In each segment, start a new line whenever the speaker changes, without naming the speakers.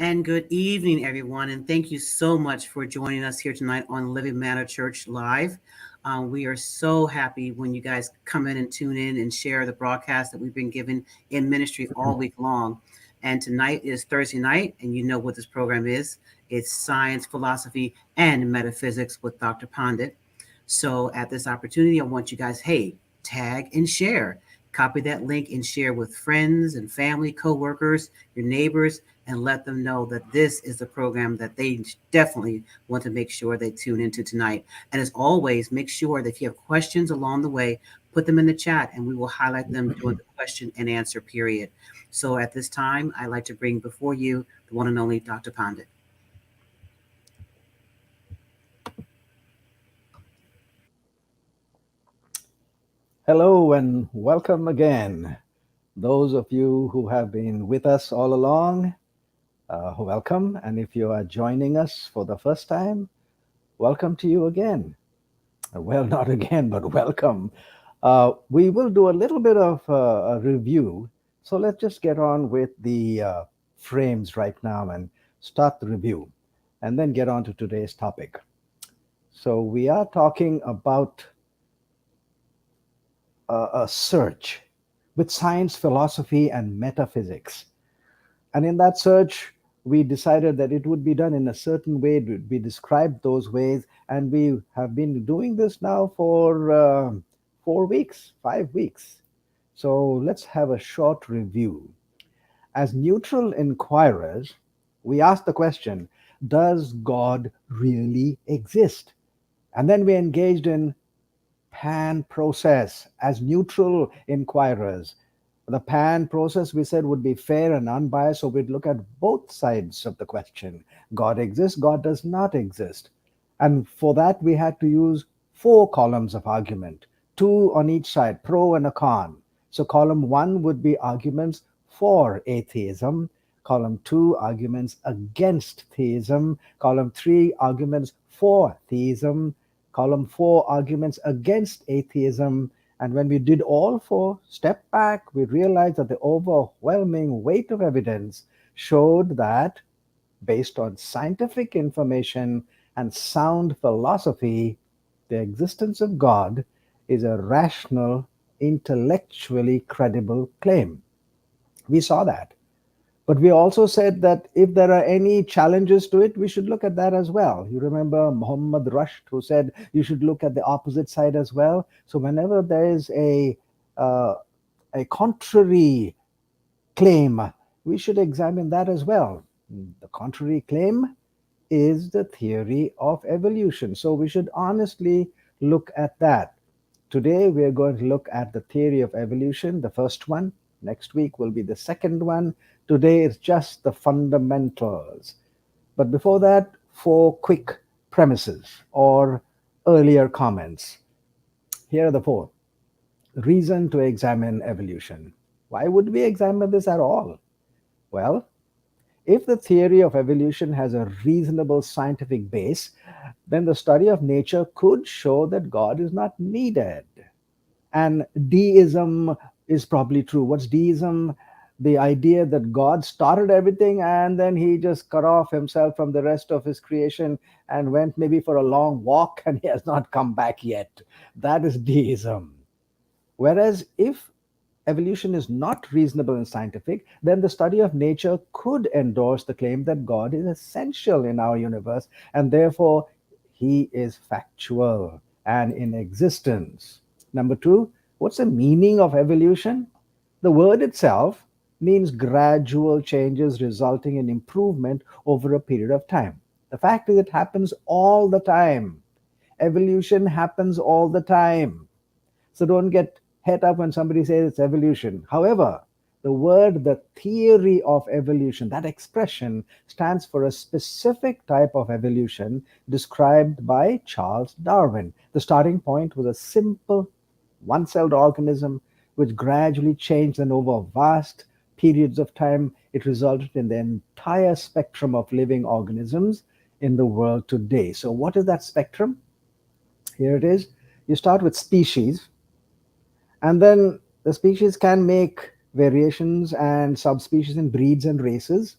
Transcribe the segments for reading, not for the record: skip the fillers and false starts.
And good evening, everyone. And thank you so much for joining us here tonight on Living Matter Church Live. We are so happy when you guys come in and tune in and share the broadcast that we've been given in ministry all week long. And tonight is Thursday night, and you know what this program is. It's Science, Philosophy, and Metaphysics with Dr. Pandit. So at this opportunity, I want you guys, hey, tag and share. Copy that link and share with friends and family, coworkers, your neighbors, and let them know that this is the program that they definitely want to make sure they tune into tonight. And as always, make sure that if you have questions along the way, put them in the chat and we will highlight them during the question and answer period. So at this time, I'd like to bring before you the one and only Dr. Pandit.
Hello and welcome again. Those of you who have been with us all along, welcome. And if you are joining us for the first time, welcome to you again. Well, not again, but welcome. We will do a little bit of a review. So let's just get on with the frames right now and start the review and then get on to today's topic. So we are talking about a search with science, philosophy, and metaphysics. And in that search, we decided that it would be done in a certain way. We described those ways, and we have been doing this now for 4 weeks, 5 weeks. So let's have a short review. As neutral inquirers, we ask the question, does God really exist? And then we engaged in pan process as neutral inquirers. The pan process, we said, would be fair and unbiased, so we'd look at both sides of the question. God exists, God does not exist. And for that, we had to use 4 columns of argument, 2 on each side, pro and a con. So column 1 would be arguments for atheism, column 2, arguments against theism, column 3, arguments for theism, column 4, arguments against atheism. And when we did all 4, step back, we realized that the overwhelming weight of evidence showed that, based on scientific information and sound philosophy, the existence of God is a rational, intellectually credible claim. We saw that. But we also said that if there are any challenges to it, we should look at that as well. You remember Muhammad Rusht, who said you should look at the opposite side as well. So whenever there is uh, a contrary claim, we should examine that as well. The contrary claim is the theory of evolution. So we should honestly look at that. Today, we're going to look at the theory of evolution, the first one. Next week will be the second one. Today is just the fundamentals. But before that, 4 quick premises or earlier comments. Here are the 4. Reason to examine evolution. Why would we examine this at all? Well, if the theory of evolution has a reasonable scientific base, then the study of nature could show that God is not needed. And deism is probably true. What's deism? The idea that God started everything and then he just cut off himself from the rest of his creation and went maybe for a long walk and he has not come back yet. That is deism. Whereas if evolution is not reasonable and scientific, then the study of nature could endorse the claim that God is essential in our universe and therefore he is factual and in existence. Number 2, what's the meaning of evolution? The word itself means gradual changes resulting in improvement over a period of time. The fact is, it happens all the time. Evolution happens all the time. So don't get head up when somebody says it's evolution. However, the theory of evolution, that expression stands for a specific type of evolution described by Charles Darwin. The starting point was a simple one-celled organism which gradually changed, and over vast periods of time, it resulted in the entire spectrum of living organisms in the world today. So what is that spectrum? Here it is. You start with species, and then the species can make variations and subspecies in breeds and races.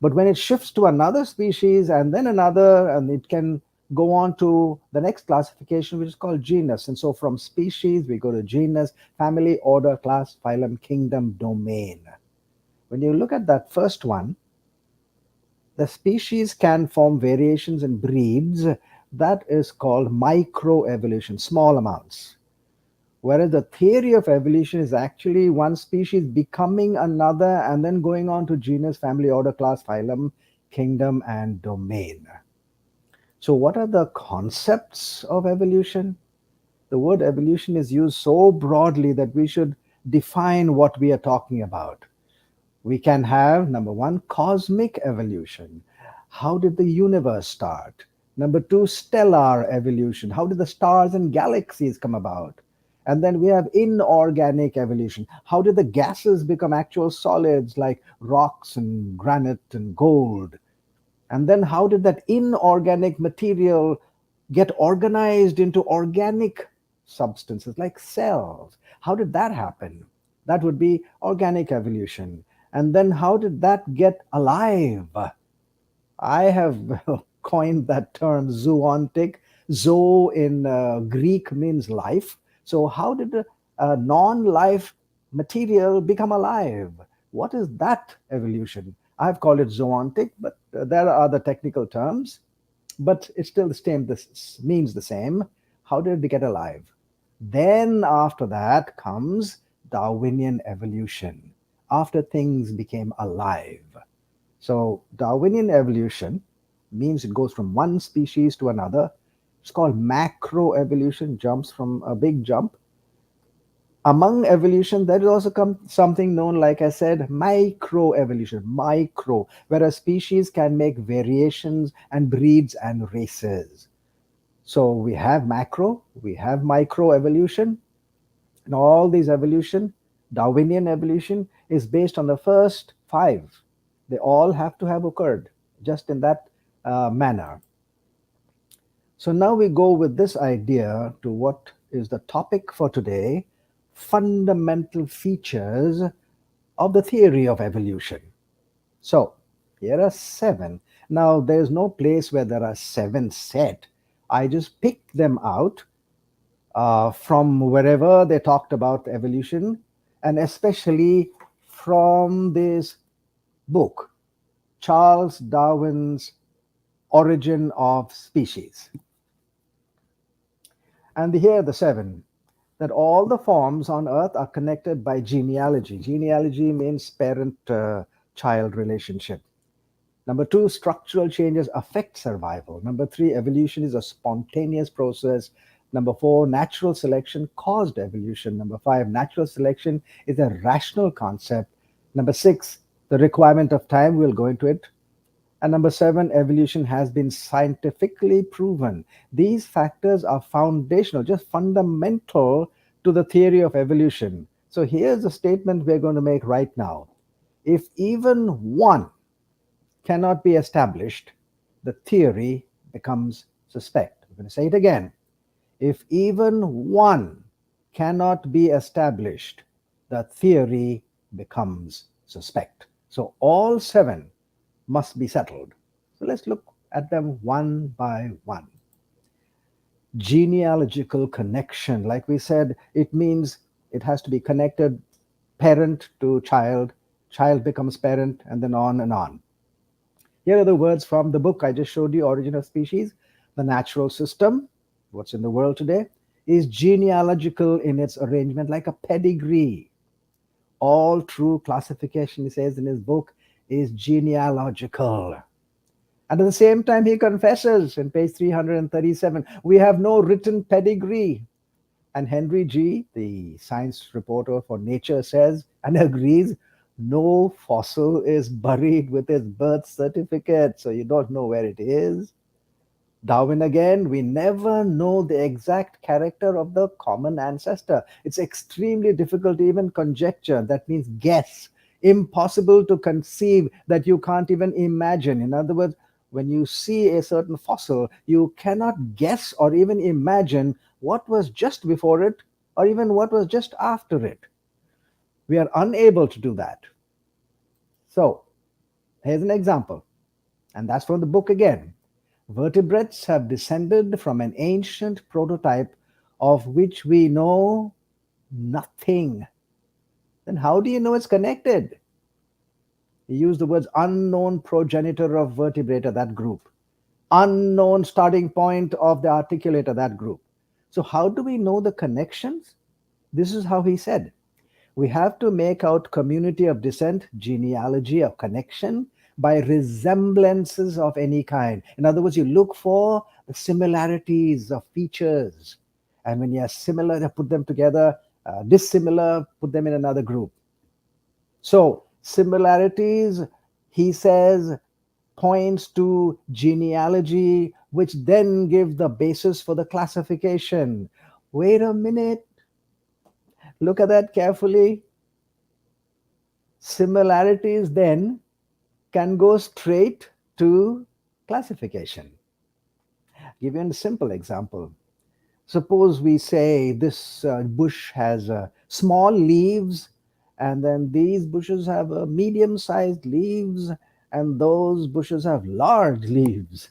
But when it shifts to another species and then another, and it can go on to the next classification, which is called genus. And so from species, we go to genus, family, order, class, phylum, kingdom, domain. When you look at that first one, the species can form variations and breeds. That is called microevolution, small amounts. Whereas the theory of evolution is actually one species becoming another and then going on to genus, family, order, class, phylum, kingdom, and domain. So, what are the concepts of evolution? The word evolution is used so broadly that we should define what we are talking about. We can have, number one, cosmic evolution. How did the universe start? Number two, stellar evolution. How did the stars and galaxies come about? And then we have inorganic evolution. How did the gases become actual solids like rocks and granite and gold? And then how did that inorganic material get organized into organic substances like cells? How did that happen? That would be organic evolution. And then how did that get alive? I have coined that term zoontic. Zo in Greek means life. So, how did a non life material become alive? What is that evolution? I've called it zoontic, but there are other technical terms. But it's still the same, this means the same. How did it get alive? Then, after that, comes Darwinian evolution, after things became alive. So, Darwinian evolution means it goes from one species to another. It's called macroevolution, jumps from a big jump. Among evolution, there is also something known, like I said, microevolution, micro, where a species can make variations and breeds and races. So we have macro, we have microevolution, and all these evolution, Darwinian evolution, is based on the first five. They all have to have occurred just in that manner. So now we go with this idea to what is the topic for today: fundamental features of the theory of evolution. So here are seven. Now there's no place where there are seven set. I just picked them out from wherever they talked about evolution, and especially from this book, Charles Darwin's Origin of Species. And here are the seven: that all the forms on earth are connected by genealogy. Genealogy means parent child relationship. Number two, structural changes affect survival. Number three, evolution is a spontaneous process. Number four, natural selection caused evolution. Number five, natural selection is a rational concept. Number six, the requirement of time, we'll go into it. And number seven, evolution has been scientifically proven. These factors are foundational, just fundamental to the theory of evolution. So here's a statement we're going to make right now. If even one cannot be established, the theory becomes suspect. I'm going to say it again. If even one cannot be established, the theory becomes suspect. So all seven must be settled. So let's look at them one by one. Genealogical connection, like we said, it means it has to be connected, parent to child, child becomes parent, and then on and on. Here are the words from the book I just showed you, Origin of Species. The natural system, what's in the world today, is genealogical in its arrangement, like a pedigree. All true classification, he says in his book, is genealogical. And at the same time, he confesses in page 337, we have no written pedigree. And Henry G., the science reporter for Nature, says and agrees, no fossil is buried with its birth certificate, so you don't know where it is. Darwin again, we never know the exact character of the common ancestor. It's extremely difficult to even conjecture. That means guess. Impossible to conceive, that you can't even imagine. In other words, when you see a certain fossil, you cannot guess or even imagine what was just before it or even what was just after it. We are unable to do that. So, Here's an example, and that's from the book again. Vertebrates have descended from an ancient prototype of which we know nothing. Then how do you know it's connected? He used the words unknown progenitor of vertebrata, that group, unknown starting point of the articulator, that group. So, how do we know the connections? This is how he said: we have to make out community of descent, genealogy of connection by resemblances of any kind. In other words, you look for the similarities of features. And when you are similar, you put them together, dissimilar, put them in another group. So, similarities, he says, points to genealogy, which then give the basis for the classification. Wait a minute, look at that carefully. Similarities then can go straight to classification. Give you a simple example. Suppose we say this bush has small leaves, and then these bushes have medium sized leaves, and those bushes have large leaves.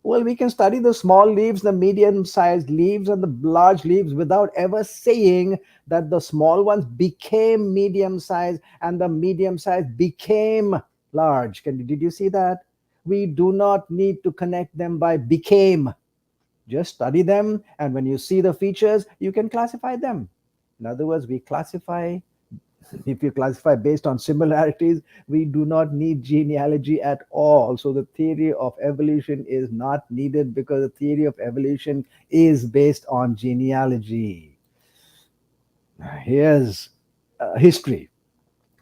Well, we can study the small leaves, the medium sized leaves, and the large leaves without ever saying that the small ones became medium sized and the medium sized became large. Did you see that? We do not need to connect them by became. Just study them, and when you see the features, you can classify them. In other words, we classify. If you classify based on similarities, we do not need genealogy at all. So the theory of evolution is not needed because the theory of evolution is based on genealogy. Here's history.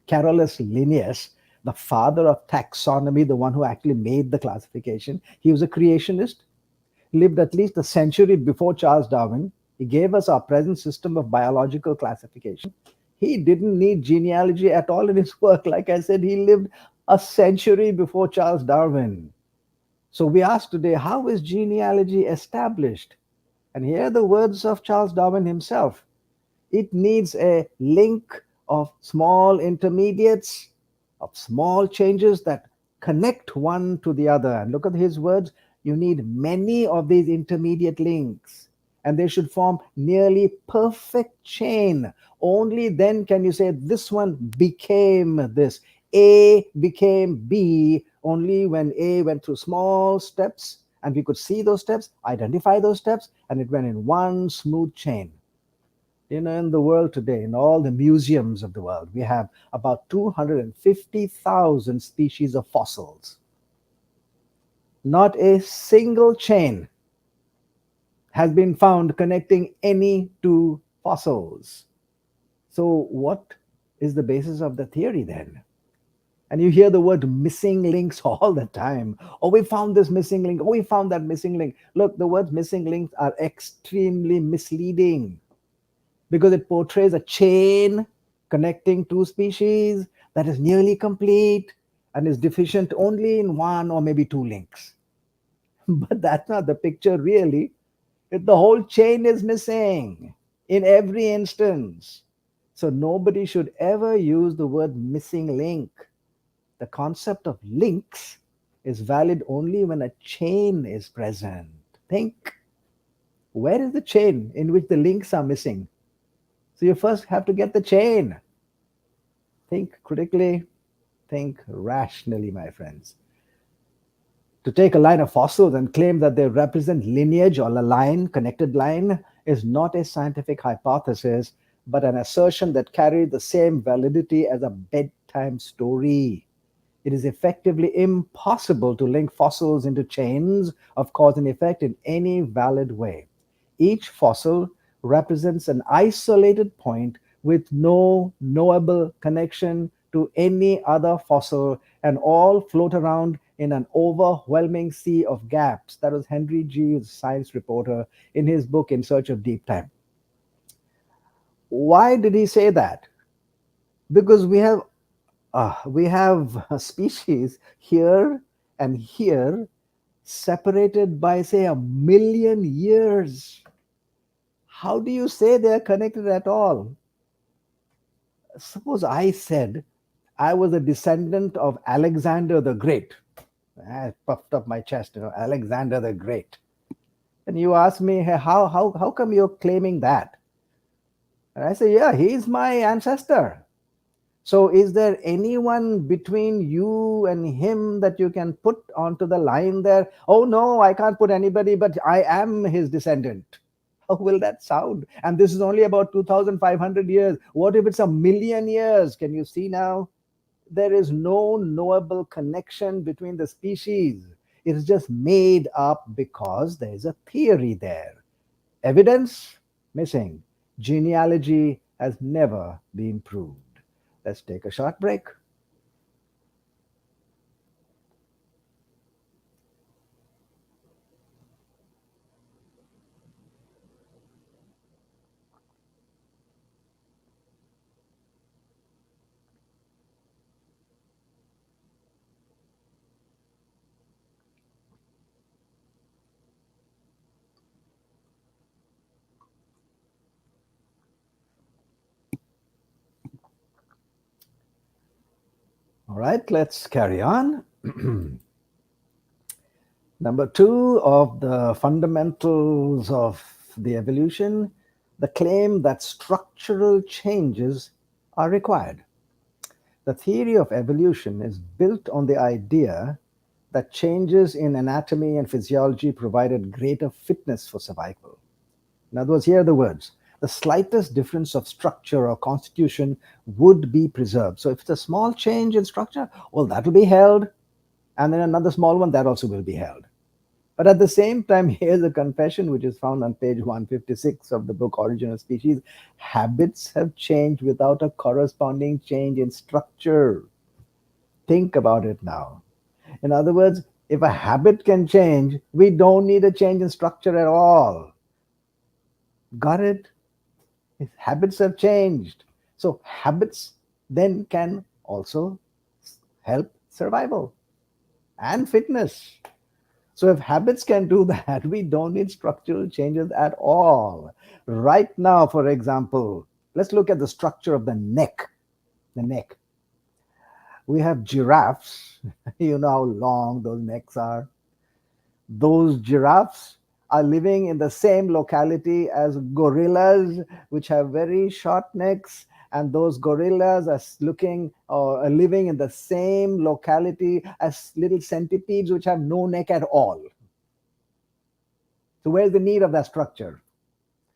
Carolus Linnaeus, the father of taxonomy, the one who actually made the classification, he was a creationist, lived at least a century before Charles Darwin. He gave us our present system of biological classification. He didn't need genealogy at all in his work. Like I said, he lived a century before Charles Darwin. So we ask today, how is genealogy established? And here are the words of Charles Darwin himself: it needs a link of small intermediates, of small changes that connect one to the other. And look at his words: you need many of these intermediate links, and they should form nearly perfect chain. Only then can you say this one became this. A became B only when A went through small steps, and we could see those steps, identify those steps, and it went in one smooth chain. In the world today, in all the museums of the world, we have about 250,000 species of fossils. Not a single chain has been found connecting any two fossils. So, what is the basis of the theory then? And you hear the word missing links all the time. Oh, we found this missing link. Oh, we found that missing link. Look, the words missing links are extremely misleading because it portrays a chain connecting two species that is nearly complete and is deficient only in one or maybe two links. But that's not the picture really. The whole chain is missing in every instance. So nobody should ever use the word missing link. The concept of links is valid only when a chain is present. Think, where is the chain in which the links are missing? So you first have to get the chain. Think critically, think rationally, my friends. To take a line of fossils and claim that they represent lineage or a line, connected line, is not a scientific hypothesis, but an assertion that carries the same validity as a bedtime story. It is effectively impossible to link fossils into chains of cause and effect in any valid way. Each fossil represents an isolated point with no knowable connection to any other fossil, and all float around in an overwhelming sea of gaps. That was Henry G., science reporter, in his book In Search of Deep Time. Why did he say that? Because we have a species here and here separated by, say, 1,000,000 years. How do you say they're connected at all? Suppose I said I was a descendant of Alexander the Great. I puffed up my chest, Alexander the Great. And you ask me, hey, how come you're claiming that? And I say, yeah, he's my ancestor. So is there anyone between you and him that you can put onto the line there? Oh, no, I can't put anybody, but I am his descendant. How will that sound? And this is only about 2,500 years. What if it's 1,000,000 years? Can you see now? There is no knowable connection between the species. It is just made up because there is a theory there. Evidence missing. Genealogy has never been proved. Let's take a short break. All right, let's carry on. Number two of the fundamentals of the evolution, the claim that structural changes are required. The theory of evolution is built on the idea that changes in anatomy and physiology provided greater fitness for survival. In other words, here are the words. The slightest difference of structure or constitution would be preserved. So if it's a small change in structure, well, that will be held. And then another small one, that also will be held. But at the same time, here's a confession which is found on page 156 of the book Origin of Species. Habits have changed without a corresponding change in structure. Think about it now. In other words, if a habit can change, we don't need a change in structure at all. Got it? If habits have changed. So habits then can also help survival and fitness. So if habits can do that, we don't need structural changes at all. Right now, for example, let's look at the structure of the neck. The neck. We have giraffes. You know how long those necks are. Those giraffes are living in the same locality as gorillas, which have very short necks, and those gorillas are looking or are living in the same locality as little centipedes, which have no neck at all. So where's the need of that structure?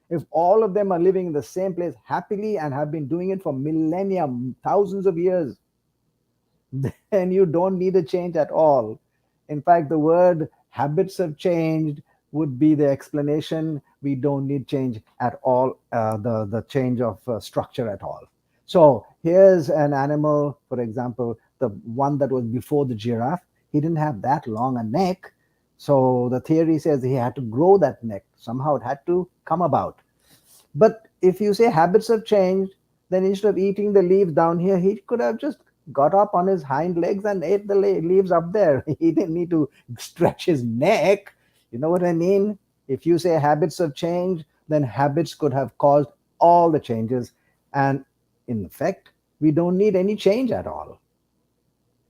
If all of them are living in the same place happily and have been doing it for millennia, thousands of years, then you don't need a change at all. In fact, the word habits have changed would be the explanation. We don't need change at all, the change of structure at all. So here's an animal, for example, the one that was before the giraffe. He didn't have that long a neck. So the theory says he had to grow that neck. Somehow it had to come about. But if you say habits have changed, then instead of eating the leaves down here, he could have just got up on his hind legs and ate the leaves up there. He didn't need to stretch his neck. You know what I mean? If you say habits have changed, then habits could have caused all the changes. And in effect, we don't need any change at all.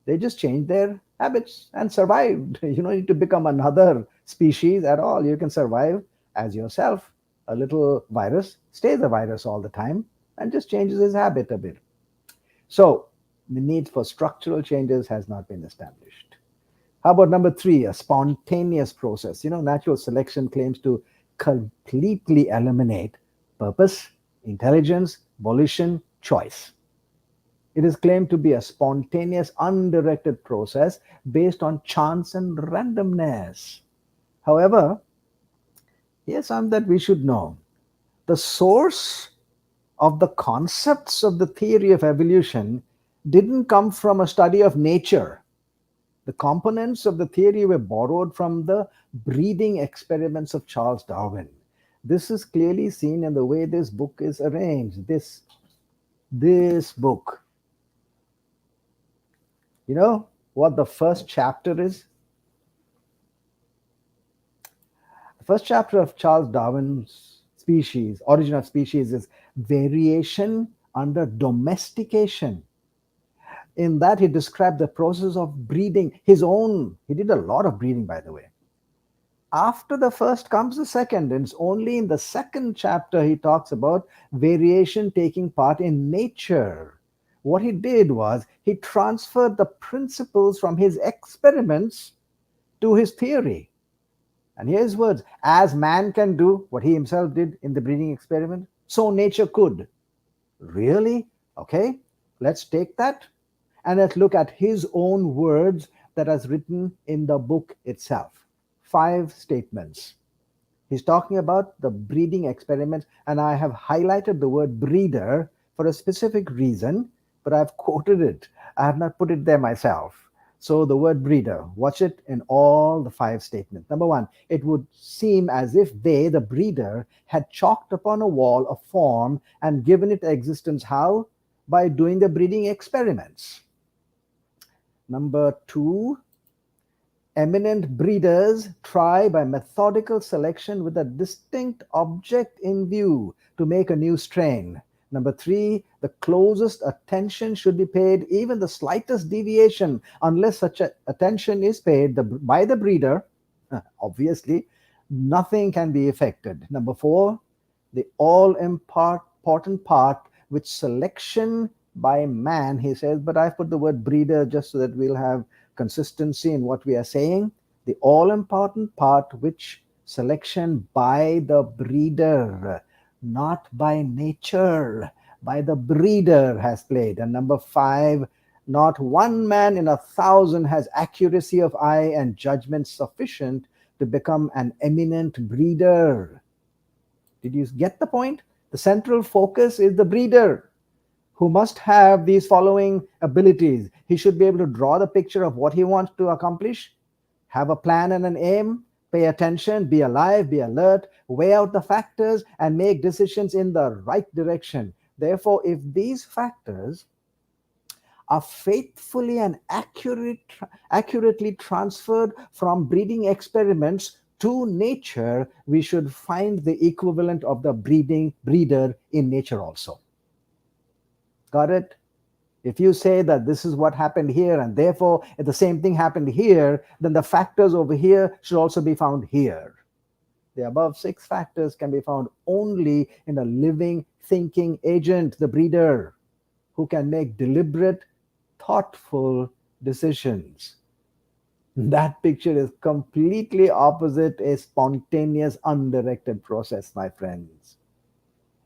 They just changed their habits and survived. You don't need to become another species at all. You can survive as yourself. A little virus stays a virus all the time and just changes his habit a bit. So the need for structural changes has not been established. How about number three, a spontaneous process? Natural selection claims to completely eliminate purpose, intelligence, volition, choice. It is claimed to be a spontaneous, undirected process based on chance and randomness. However, here's something that we should know. The source of the concepts of the theory of evolution didn't come from a study of nature. The components of the theory were borrowed from the breeding experiments of Charles Darwin. This is clearly seen in the way this book is arranged. This book. You know what the first chapter is? The first chapter of Charles Darwin's Origin of Species, is variation under domestication. In that, he described the process of breeding his own. He did a lot of breeding, by the way. After the first comes the second, and it's only in the second chapter he talks about variation taking part in nature. What he did was he transferred the principles from his experiments to his theory. And here's words: as man can do what he himself did in the breeding experiment, so nature could. Really? Okay, let's take that and let's look at his own words that is written in the book itself. 5 statements. He's talking about the breeding experiments, and I have highlighted the word breeder for a specific reason, but I've quoted it. I have not put it there myself. So the word breeder, watch it in all the 5 statements. Number 1, it would seem as if they, the breeder, had chalked upon a wall a form and given it existence. How? By doing the breeding experiments. Number 2, eminent breeders try by methodical selection with a distinct object in view to make a new strain. Number 3, the closest attention should be paid, even the slightest deviation, unless such attention is paid by the breeder, obviously, nothing can be effected. Number 4, the all important part which selection by man, he says, but I've put the word breeder just so that we'll have consistency in what we are saying. The all important part which selection by the breeder, not by nature, by the breeder has played. And number 5, not one man in 1,000 has accuracy of eye and judgment sufficient to become an eminent breeder. Did you get the point? The central focus is the breeder, who must have these following abilities. He should be able to draw the picture of what he wants to accomplish, have a plan and an aim, pay attention, be alive, be alert, weigh out the factors, and make decisions in the right direction. Therefore, if these factors are faithfully and accurately transferred from breeding experiments to nature, we should find the equivalent of the breeder in nature also. Got it? If you say that this is what happened here and therefore if the same thing happened here, then the factors over here should also be found here. The above 6 factors can be found only in a living, thinking agent, the breeder, who can make deliberate, thoughtful decisions. That picture is completely opposite a spontaneous, undirected process, my friends.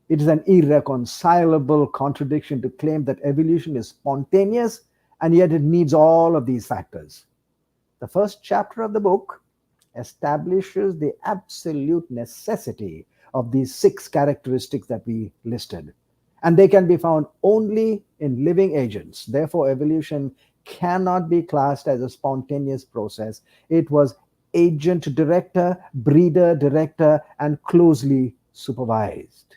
It is an irreconcilable contradiction to claim that evolution is spontaneous and yet it needs all of these factors. The first chapter of the book establishes the absolute necessity of these 6 characteristics that we listed, and they can be found only in living agents. Therefore, evolution cannot be classed as a spontaneous process. It was agent director, breeder director, and closely supervised.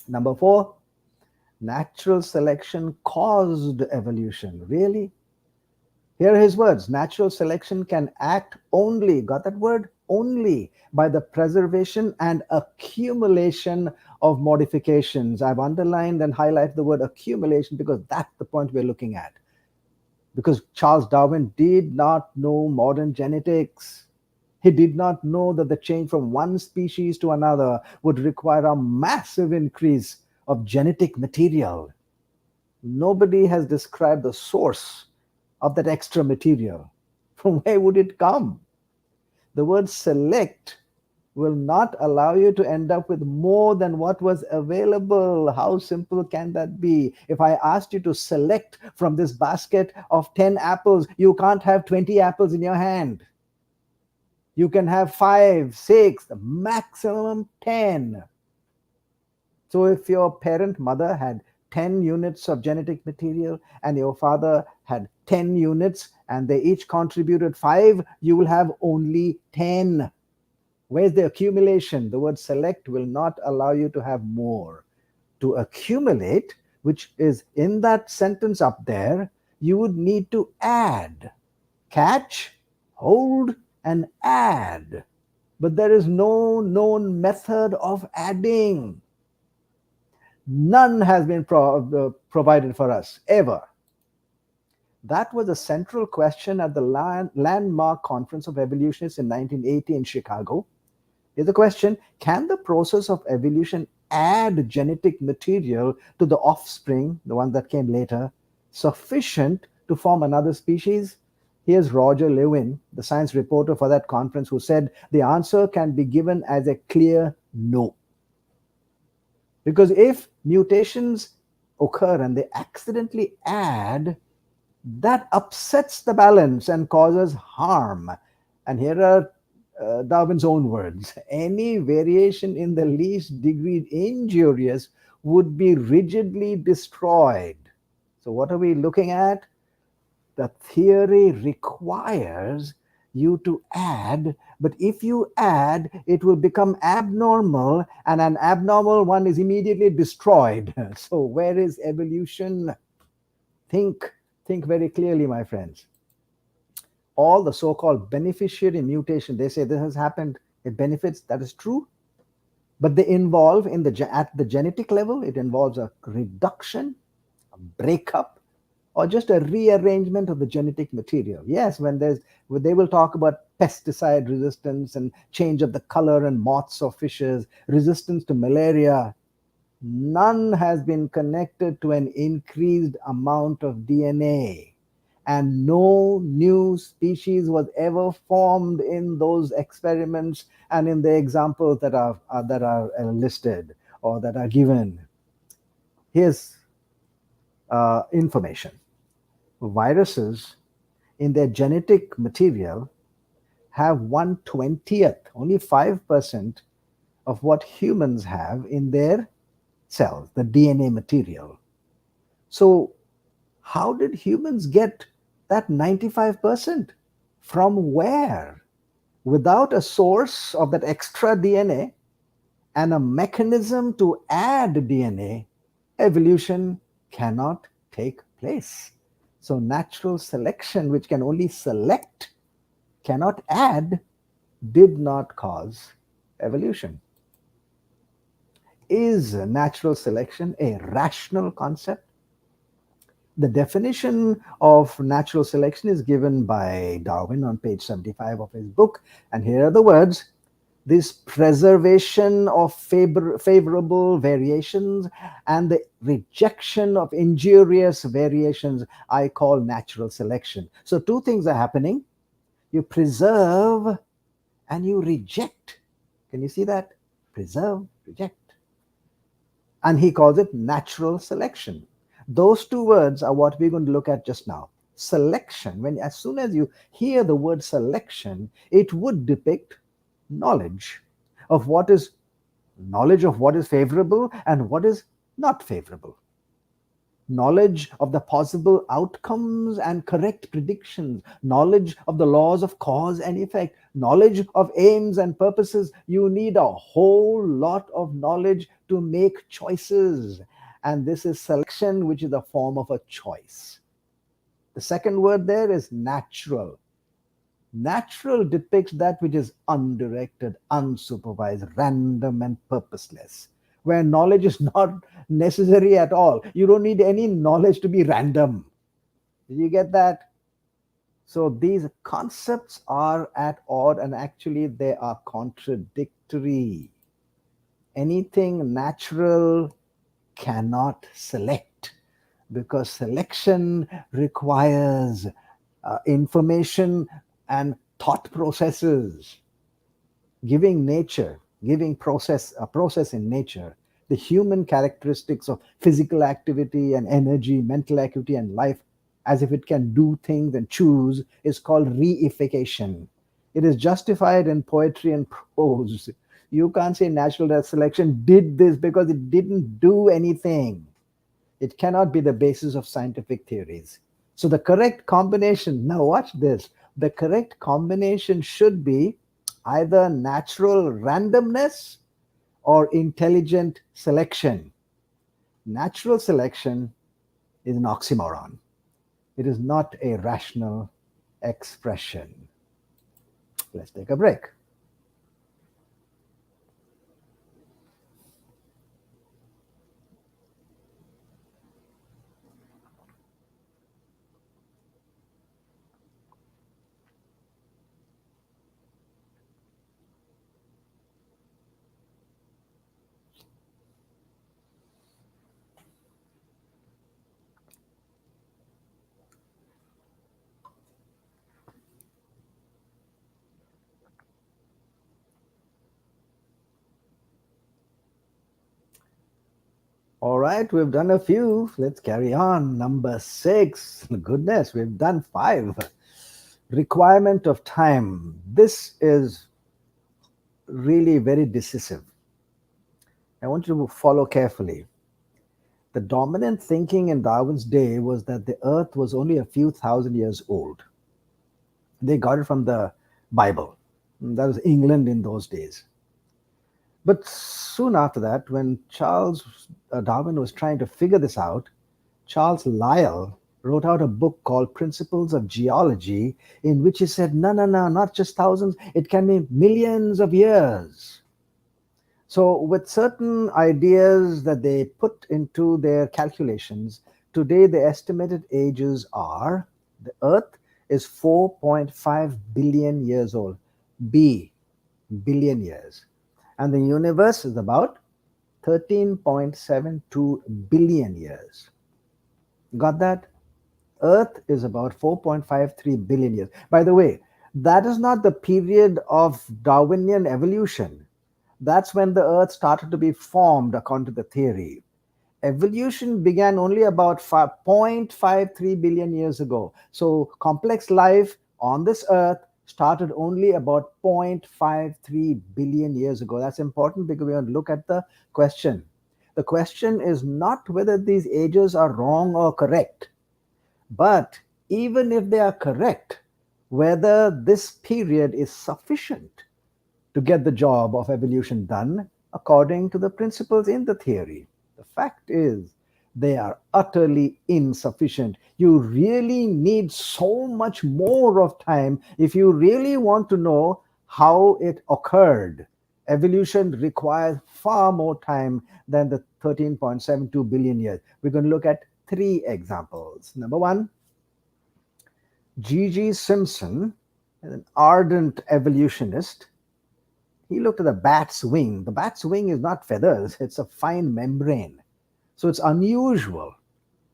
Number 4, natural selection caused evolution. Really? Here are his words. Natural selection can act only, got that word? Only by the preservation and accumulation of modifications. I've underlined and highlighted the word accumulation because that's the point we're looking at. Because Charles Darwin did not know modern genetics. He did not know that the change from one species to another would require a massive increase of genetic material. Nobody has described the source of that extra material. From where would it come? The word select will not allow you to end up with more than what was available. How simple can that be? If I asked you to select from this basket of 10 apples, you can't have 20 apples in your hand. You can have 5, 6, maximum 10. So if your parent mother had 10 units of genetic material and your father had 10 units and they each contributed 5, you will have only 10. Where's the accumulation? The word select will not allow you to have more. To accumulate, which is in that sentence up there, you would need to add. Catch, hold, and add. But there is no known method of adding. None has been provided for us, ever. That was a central question at the landmark Conference of Evolutionists in 1980 in Chicago. Here's the question: can the process of evolution add genetic material to the offspring, the one that came later, sufficient to form another species? Here's Roger Lewin, the science reporter for that conference, who said the answer can be given as a clear no. Because if mutations occur and they accidentally add, that upsets the balance and causes harm. And here are Darwin's own words: any variation in the least degree injurious would be rigidly destroyed. So, what are we looking at? The theory requires you to add, but if you add, it will become abnormal, and an abnormal one is immediately destroyed. So, where is evolution? Think, think very clearly, my friends. All the so-called beneficiary mutation, they say this has happened, it benefits, that is true, but they involve at the genetic level, it involves a reduction, a breakup, or just a rearrangement of the genetic material. Yes, they will talk about pesticide resistance and change of the color and moths or fishes, resistance to malaria. None has been connected to an increased amount of DNA, and no new species was ever formed in those experiments and in the examples that are listed or that are given. Here's information. Viruses in their genetic material have 1/20th, only 5% of what humans have in their cells, the DNA material. So, how did humans get that 95%? From where? Without a source of that extra DNA and a mechanism to add DNA, evolution cannot take place. So, natural selection, which can only select, cannot add, did not cause evolution. Is natural selection a rational concept? The definition of natural selection is given by Darwin on page 75 of his book, and here are the words: this preservation of favorable variations and the rejection of injurious variations I call natural selection. So, two things are happening: you preserve and you reject. Can you see that? Preserve, reject. And he calls it natural selection. Those two words are what we're going to look at just now. Selection, as soon as you hear the word selection, it would depict knowledge of what is favorable and what is not favorable. Knowledge of the possible outcomes and correct predictions, knowledge of the laws of cause and effect, knowledge of aims and purposes. You need a whole lot of knowledge to make choices. And this is selection, which is a form of a choice. The second word there is natural. Natural depicts that which is undirected, unsupervised, random, and purposeless, where knowledge is not necessary at all. You don't need any knowledge to be random. Did you get that? So these concepts are at odds, and actually they are contradictory. Anything natural cannot select, because selection requires information and thought processes. Giving a process in nature, the human characteristics of physical activity and energy, mental acuity and life, as if it can do things and choose, is called reification. It is justified in poetry and prose. You can't say natural selection did this because it didn't do anything. It cannot be the basis of scientific theories. So the correct combination, now watch this, the correct combination should be either natural randomness or intelligent selection. Natural selection is an oxymoron. It is not a rational expression. Let's take a break. All right, we've done a few. Let's carry on. Number 6. Goodness, we've done 5. Requirement of time. This is really very decisive. I want you to follow carefully. The dominant thinking in Darwin's day was that the earth was only a few thousand years old. They got it from the Bible. That was England in those days. But soon after that, when Charles Darwin was trying to figure this out, Charles Lyell wrote out a book called Principles of Geology, in which he said, no, no, no, not just thousands, it can be millions of years. So, with certain ideas that they put into their calculations, today the estimated ages are the Earth is 4.5 billion years old, billion years. And the universe is about 13.72 billion years. Got that? Earth is about 4.53 billion years. By the way, that is not the period of Darwinian evolution. That's when the Earth started to be formed, according to the theory. Evolution began only about 0.53 billion years ago. So complex life on this Earth started only about 0.53 billion years ago. That's important because we're going to look at the question. The question is not whether these ages are wrong or correct, but even if they are correct, whether this period is sufficient to get the job of evolution done according to the principles in the theory. The fact is, they are utterly insufficient. You really need so much more of time if you really want to know how it occurred. Evolution requires far more time than the 13.72 billion years. We're going to look at 3 examples. Number 1, G.G. Simpson, an ardent evolutionist. He looked at the bat's wing. The bat's wing is not feathers, it's a fine membrane. So it's unusual.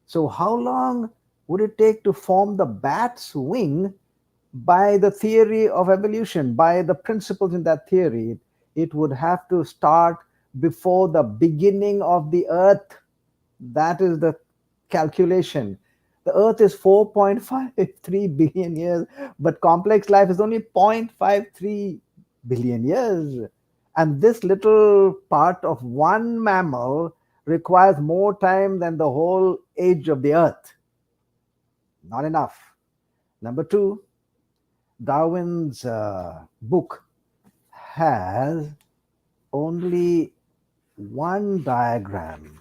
So, how long would it take to form the bat's wing by the theory of evolution, by the principles in that theory? It would have to start before the beginning of the earth. That is the calculation. The earth is 4.53 billion years, but complex life is only 0.53 billion years. And this little part of one mammal requires more time than the whole age of the earth. Not enough. Number 2, Darwin's book has only one diagram.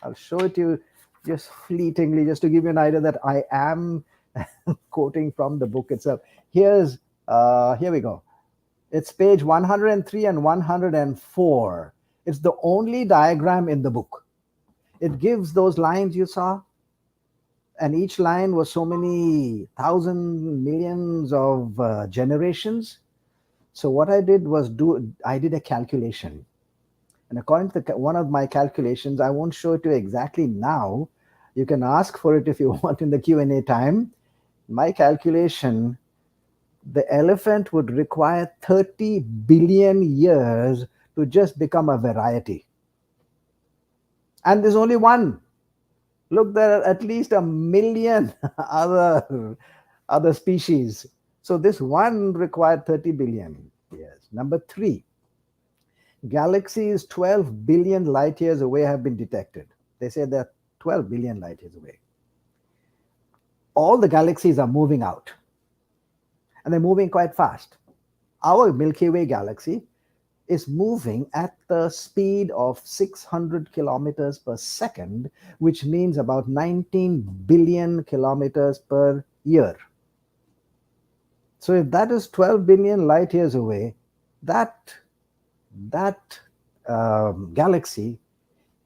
I'll show it to you just fleetingly, just to give you an idea that I am quoting from the book itself. Here we go. It's page 103 and 104. It's the only diagram in the book. It gives those lines you saw, and each line was so many thousand millions of generations. So what I did was I did a calculation. And according to one of my calculations, I won't show it to you exactly now. You can ask for it if you want in the Q&A time. My calculation, the elephant would require 30 billion years to just become a variety. And there's only one. Look, there are at least 1 million other species. So this one required 30 billion years. Number 3, galaxies 12 billion light years away have been detected. They say they're 12 billion light years away. All the galaxies are moving out, and they're moving quite fast. Our Milky Way galaxy is moving at the speed of 600 kilometers per second, which means about 19 billion kilometers per year. So if that is 12 billion light years away, that galaxy,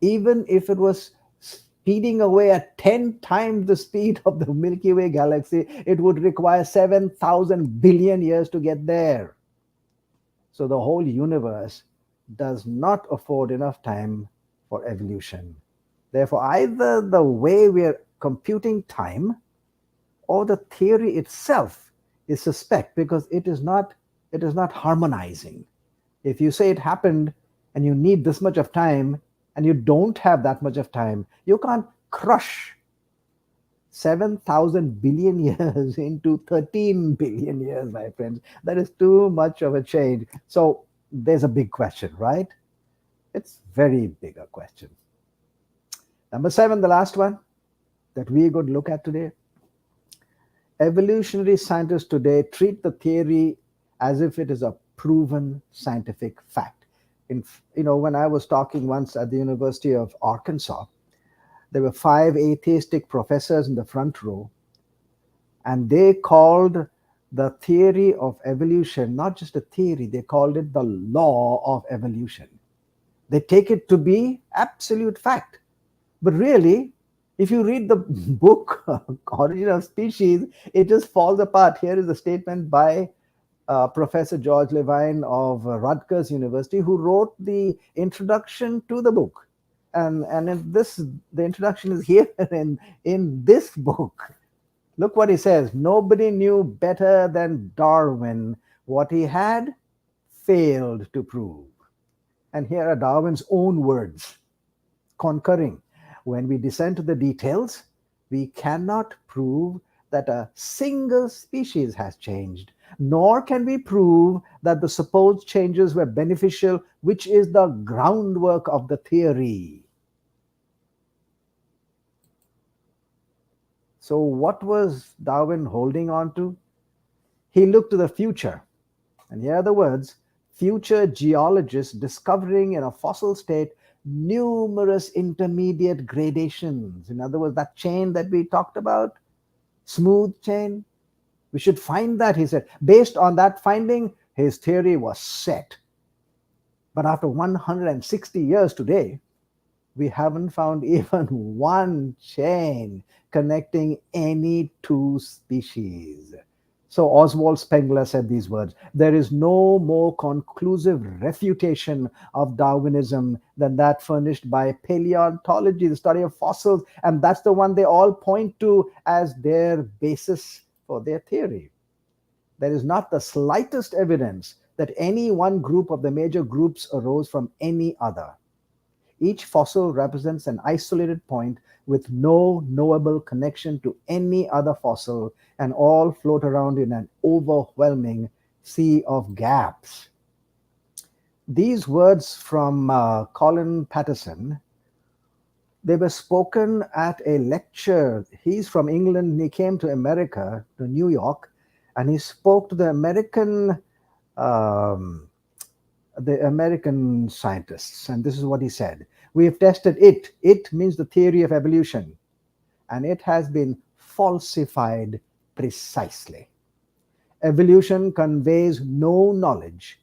even if it was speeding away at 10 times the speed of the Milky Way galaxy, it would require 7,000 billion years to get there. So the whole universe does not afford enough time for evolution. Therefore, either the way we are computing time or the theory itself is suspect, because it is not harmonizing. If you say it happened and you need this much of time, and you don't have that much of time. You can't crush 7,000 billion years into 13 billion years, my friends. That is too much of a change. So there's a big question, right? It's very big a question. Number 7, the last one that we're going to look at today. Evolutionary scientists today treat the theory as if it is a proven scientific fact. When I was talking once at the University of Arkansas, there were 5 atheistic professors in the front row, and they called the theory of evolution not just a theory, they called it the law of evolution. They take it to be absolute fact. But really, if you read the book, Origin of Species, it just falls apart. Here is a statement by Professor George Levine of Rutgers University, who wrote the introduction to the book. And the introduction is here in this book. Look what he says. Nobody knew better than Darwin what he had failed to prove. And here are Darwin's own words, concurring. When we descend to the details, we cannot prove that a single species has changed, nor can we prove that the supposed changes were beneficial, which is the groundwork of the theory. So what was Darwin holding on to? He looked to the future. And here are the words: future geologists discovering in a fossil state numerous intermediate gradations. In other words, that chain that we talked about, smooth chain, we should find that, he said. Based on that finding, his theory was set. But after 160 years today, we haven't found even one chain connecting any 2 species. So Oswald Spengler said these words: there is no more conclusive refutation of Darwinism than that furnished by paleontology, the study of fossils, and that's the one they all point to as their basis for their theory. There is not the slightest evidence that any one group of the major groups arose from any other. Each fossil represents an isolated point with no knowable connection to any other fossil, and all float around in an overwhelming sea of gaps. These words from Colin Patterson, they were spoken at a lecture. He's from England, and he came to America, to New York, and he spoke to the American scientists, and this is what he said: we have tested it. It means the theory of evolution, and it has been falsified precisely. Evolution conveys no knowledge,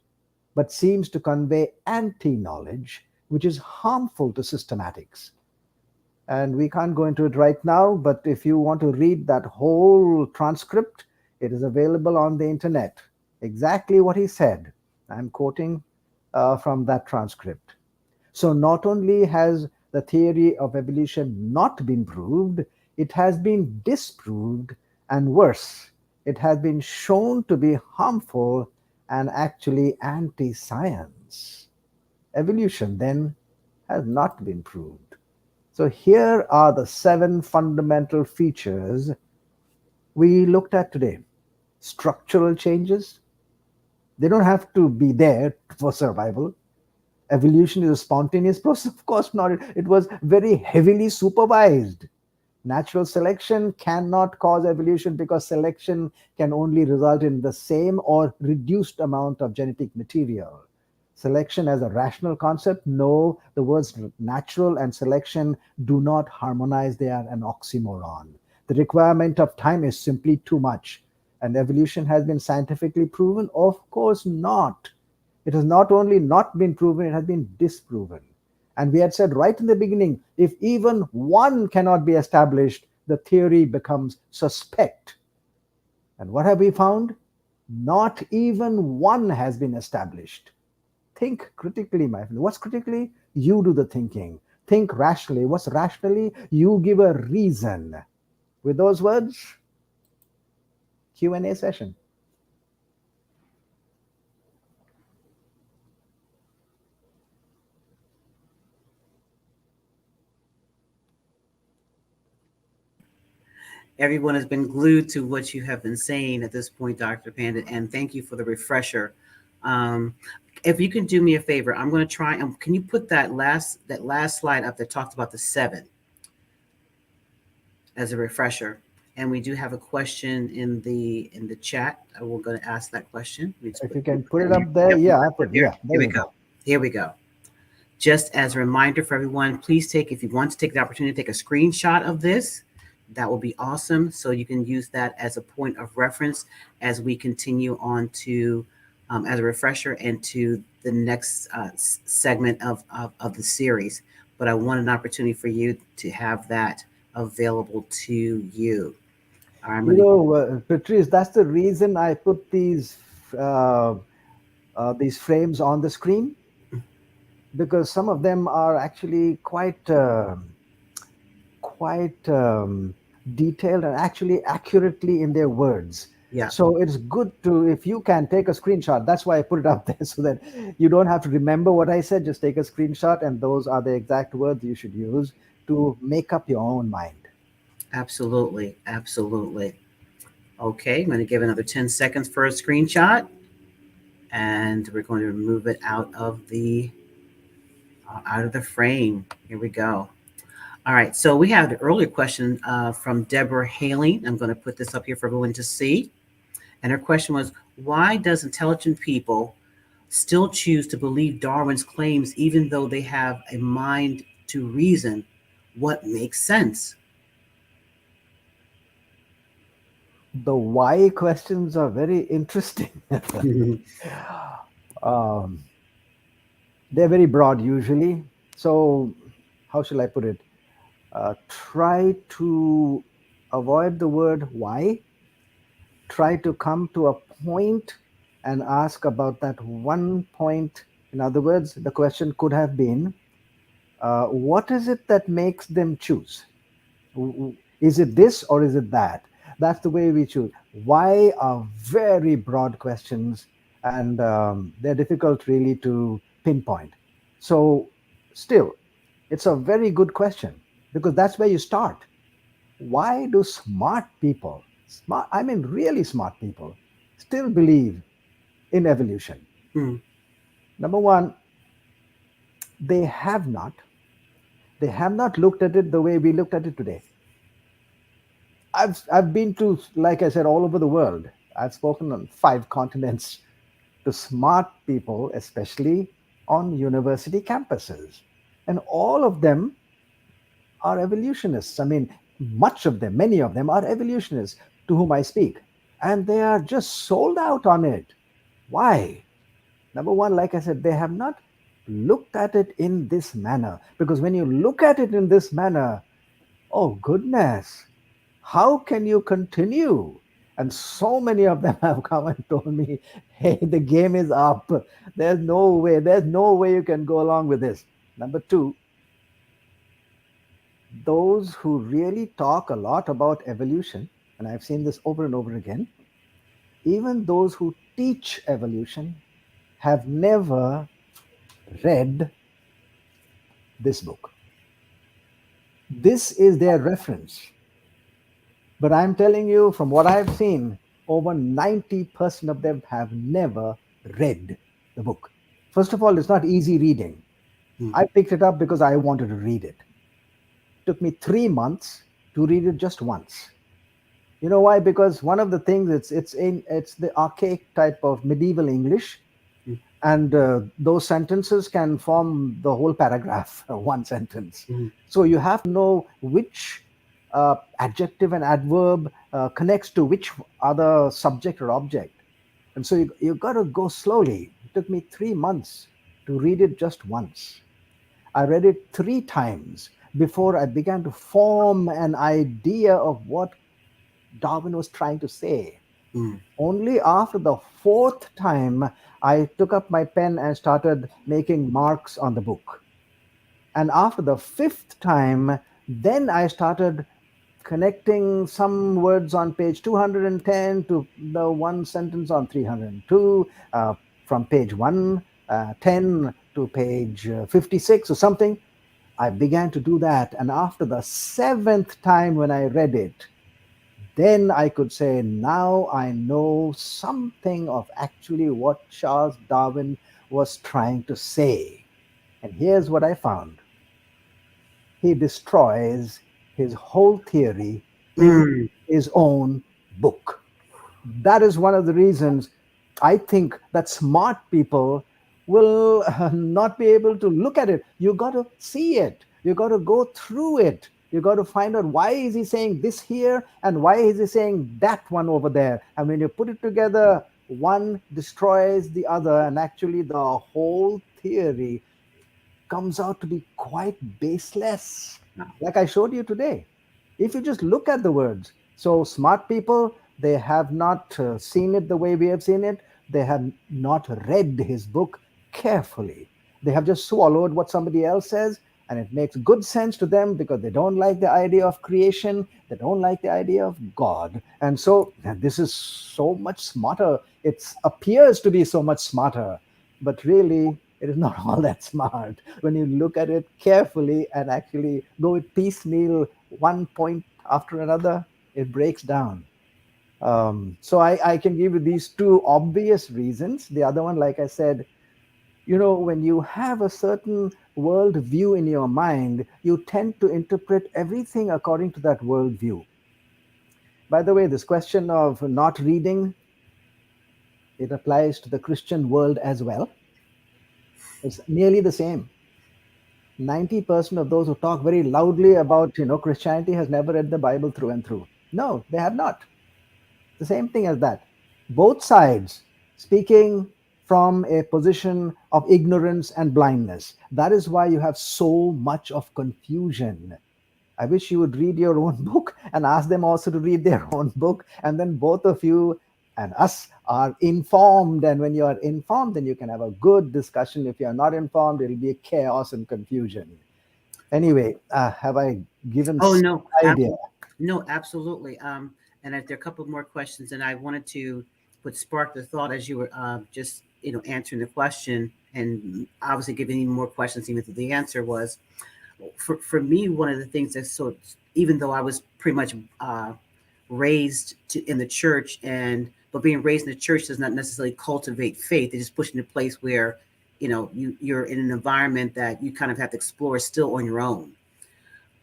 but seems to convey anti-knowledge, which is harmful to systematics. And we can't go into it right now, but if you want to read that whole transcript, it is available on the internet. Exactly what he said. I'm quoting from that transcript. So not only has the theory of evolution not been proved, it has been disproved, and worse, it has been shown to be harmful and actually anti-science. Evolution then has not been proved. So here are the 7 fundamental features we looked at today. Structural changes. They don't have to be there for survival. Evolution is a spontaneous process? Of course not. It was very heavily supervised. Natural selection cannot cause evolution because selection can only result in the same or reduced amount of genetic material. Selection as a rational concept? No, the words natural and selection do not harmonize. They are an oxymoron. The requirement of time is simply too much. And evolution has been scientifically proven? Of course not. It has not only not been proven, it has been disproven. And we had said right in the beginning, if even one cannot be established, the theory becomes suspect. And what have we found? Not even one has been established. Think critically, my friend. What's critically? You do the thinking. Think rationally. What's rationally? You give a reason. With those words, Q&A session.
Everyone has been glued to what you have been saying at this point, Dr. Pandit, and thank you for the refresher. Um, if you can do me a favor, I'm going to try. Can you put that last slide up that talked about the seven as a refresher? And we do have a question in the chat. We're going to ask that question.
If you can put it up there,
Yep,
yeah, I put,
here.
yeah, there
Here we
you go.
go. Here we go. Just as a reminder for everyone, please if you want to take the opportunity to take a screenshot of this, that will be awesome. So you can use that as a point of reference as we continue on to, as a refresher, and to the next segment of the series. But I want an opportunity for you to have that available to you. All right, I'm
You
going to.
know, Patrice, that's the reason I put uh, these frames on the screen, because some of them are actually quite detailed and actually accurately in their words.
Yeah,
So it's good to, if you can take a screenshot. That's why I put it up there, so that you don't have to remember what I said. Just take a screenshot, and those are the exact words you should use to make up your own mind.
absolutely. Absolutely. Okay, I'm going to give another 10 seconds for a screenshot, and we're going to move it out of the frame. Here we go. All right, so we have the earlier question from Deborah Haling. I'm going to put this up here for everyone to see. And her question was, why does intelligent people still choose to believe Darwin's claims even though they have a mind to reason what makes sense?
The why questions are very interesting. um, they're very broad usually. So, how shall I put it? Try to avoid the word why. Try to come to a point and ask about that one point. In other words, the question could have been, what is it that makes them choose? Is it this or is it that? That's the way we choose. Why are very broad questions, and they're difficult really to pinpoint. So, still, it's a very good question, because that's where you start. Why do I mean really smart people, still believe in evolution?
Hmm.
Number one, they have not. They have not looked at it the way we looked at it today. I've been to, like I said, all over the world. I've spoken on 5 continents to smart people, especially on university campuses. And all of them are evolutionists. I mean, many of them are evolutionists to whom I speak. And they are just sold out on it. Why? Number one, like I said, they have not looked at it in this manner. Because when you look at it in this manner, oh goodness, how can you continue? And so many of them have come and told me, hey, the game is up. There's no way you can go along with this. Number two, those who really talk a lot about evolution, and I've seen this over and over again, even those who teach evolution have never read this book. This is their reference. But I'm telling you, from what I've seen, over 90% of them have never read the book. First of all, it's not easy reading. I picked it up because I wanted to read it. It took me 3 months to read it just once. You know why? Because one of the things, it's the archaic type of medieval English, and those sentences can form the whole paragraph, one sentence. So you have to know which adjective and adverb connects to which other subject or object. And so you got to go slowly. It took me 3 months to read it just once. I read it 3 times before I began to form an idea of what Darwin was trying to say. Only after the fourth time, I took up my pen and started making marks on the book. And after the fifth time, then I started connecting some words on page 210 to the one sentence on 302, from page 110 to page 56 or something. I began to do that. And after the seventh time when I read it, then I could say, now I know something of actually what Charles Darwin was trying to say. And here's what I found: he destroys his whole theory in
Mm,
his own book. That is one of the reasons I think that smart people will not be able to look at it. You got to see it. You got to go through it. You got to find out, why is he saying this here and why is he saying that one over there. And when you put it together, one destroys the other, and actually the whole theory comes out to be quite baseless,
no.
like I showed you today. If you just look at the words. So, smart people, they have not seen it the way we have seen it. They have not read his book carefully. They have just swallowed what somebody else says, and it makes good sense to them because they don't like the idea of creation, they don't like the idea of God. And so, this is so much smarter. It appears to be so much smarter, but really, it is not all that smart when you look at it carefully and actually go with piecemeal, one point after another. It breaks down. So I can give you these two obvious reasons. The other one, like I said, when you have a certain world view in your mind, you tend to interpret everything according to that world view. By the way, this question of not reading, it applies to the Christian world as well. It's nearly the same. 90% of those who talk very loudly about Christianity has never read the Bible through and through. No, they have not. The same thing as that. Both sides speaking from a position of ignorance and blindness. That is why you have so much of confusion. I wish you would read your own book and ask them also to read their own book, and then both of you and us are informed. And when you are informed, then you can have a good discussion. If you are not informed, it'll be chaos and confusion. Anyway, have I given
Oh,
some
no.
idea?
No, absolutely. And if there are a couple more questions, and I wanted to would spark the thought as you were just answering the question, and obviously giving even more questions even if the answer was for me one of the things that's so, even though I was pretty much raised in the church, and but being raised in the church does not necessarily cultivate faith. It just puts you in a place where you're in an environment that you kind of have to explore still on your own.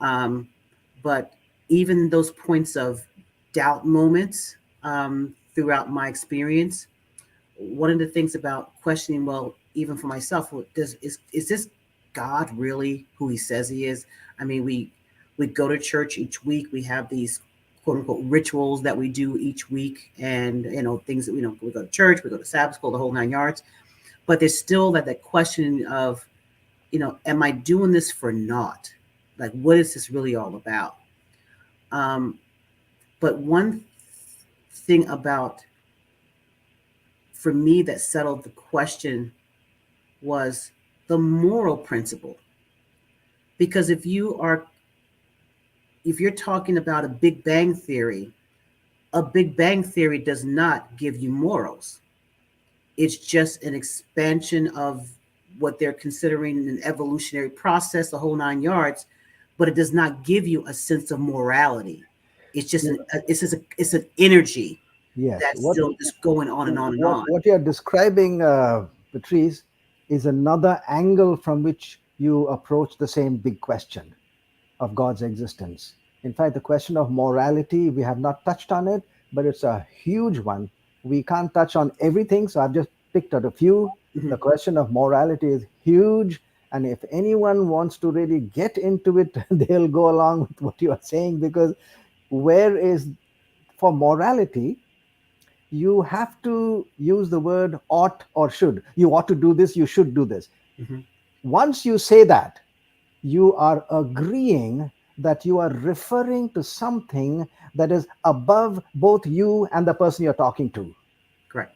um, but even those points of doubt moments throughout my experience, one of the things about questioning, well, even for myself, is this God really who He says He is? I mean, we go to church each week. We have these quote unquote rituals that we do each week, and things that we go to church, we go to Sabbath school, the whole 9 yards. But there's still that question of, am I doing this for naught? Like, what is this really all about? Um, but one thing about, for me, that settled the question was the moral principle. Because if you're talking about a Big Bang theory, a Big Bang theory does not give you morals. It's just an expansion of what they're considering an evolutionary process, the whole 9 yards, but it does not give you a sense of morality. It's just it's an energy
Yes.
that's still just going on and on and on.
What you're describing, Patrice, is another angle from which you approach the same big question of God's existence. In fact, the question of morality, we have not touched on it, but it's a huge one. We can't touch on everything, so I've just picked out a few.
Mhm.
The question of morality is huge, and if anyone wants to really get into it, they'll go along with what you are saying, because where is, for morality, you have to use the word ought or should. You ought to do this, you should do this.
Mhm.
Once you say that, you are agreeing that you are referring to something that is above both you and the person you're talking to.
Correct.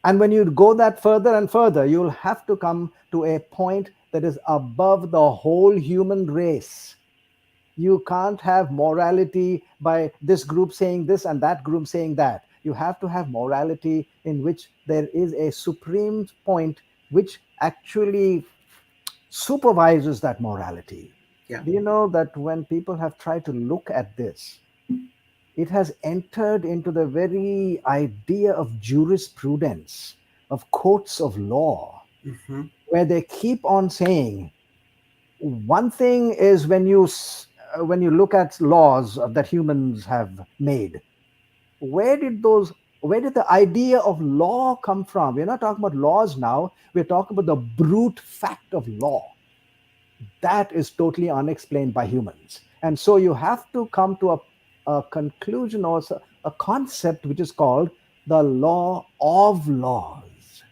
And when you go that further and further, you'll have to come to a point that is above the whole human race. You can't have morality by this group saying this and that group saying that. You have to have morality in which there is a supreme point which actually supervises that morality.
Yeah.
Do you know that when people have tried to look at this, it has entered into the very idea of jurisprudence, of courts of law,
Mm-hmm.
where they keep on saying one thing is when you look at laws that humans have made, where did those where did the idea of law come from? We're not talking about laws now, we're talking about the brute fact of law. That is totally unexplained by humans. And so you have to come to a conclusion, or a concept which is called the law of laws,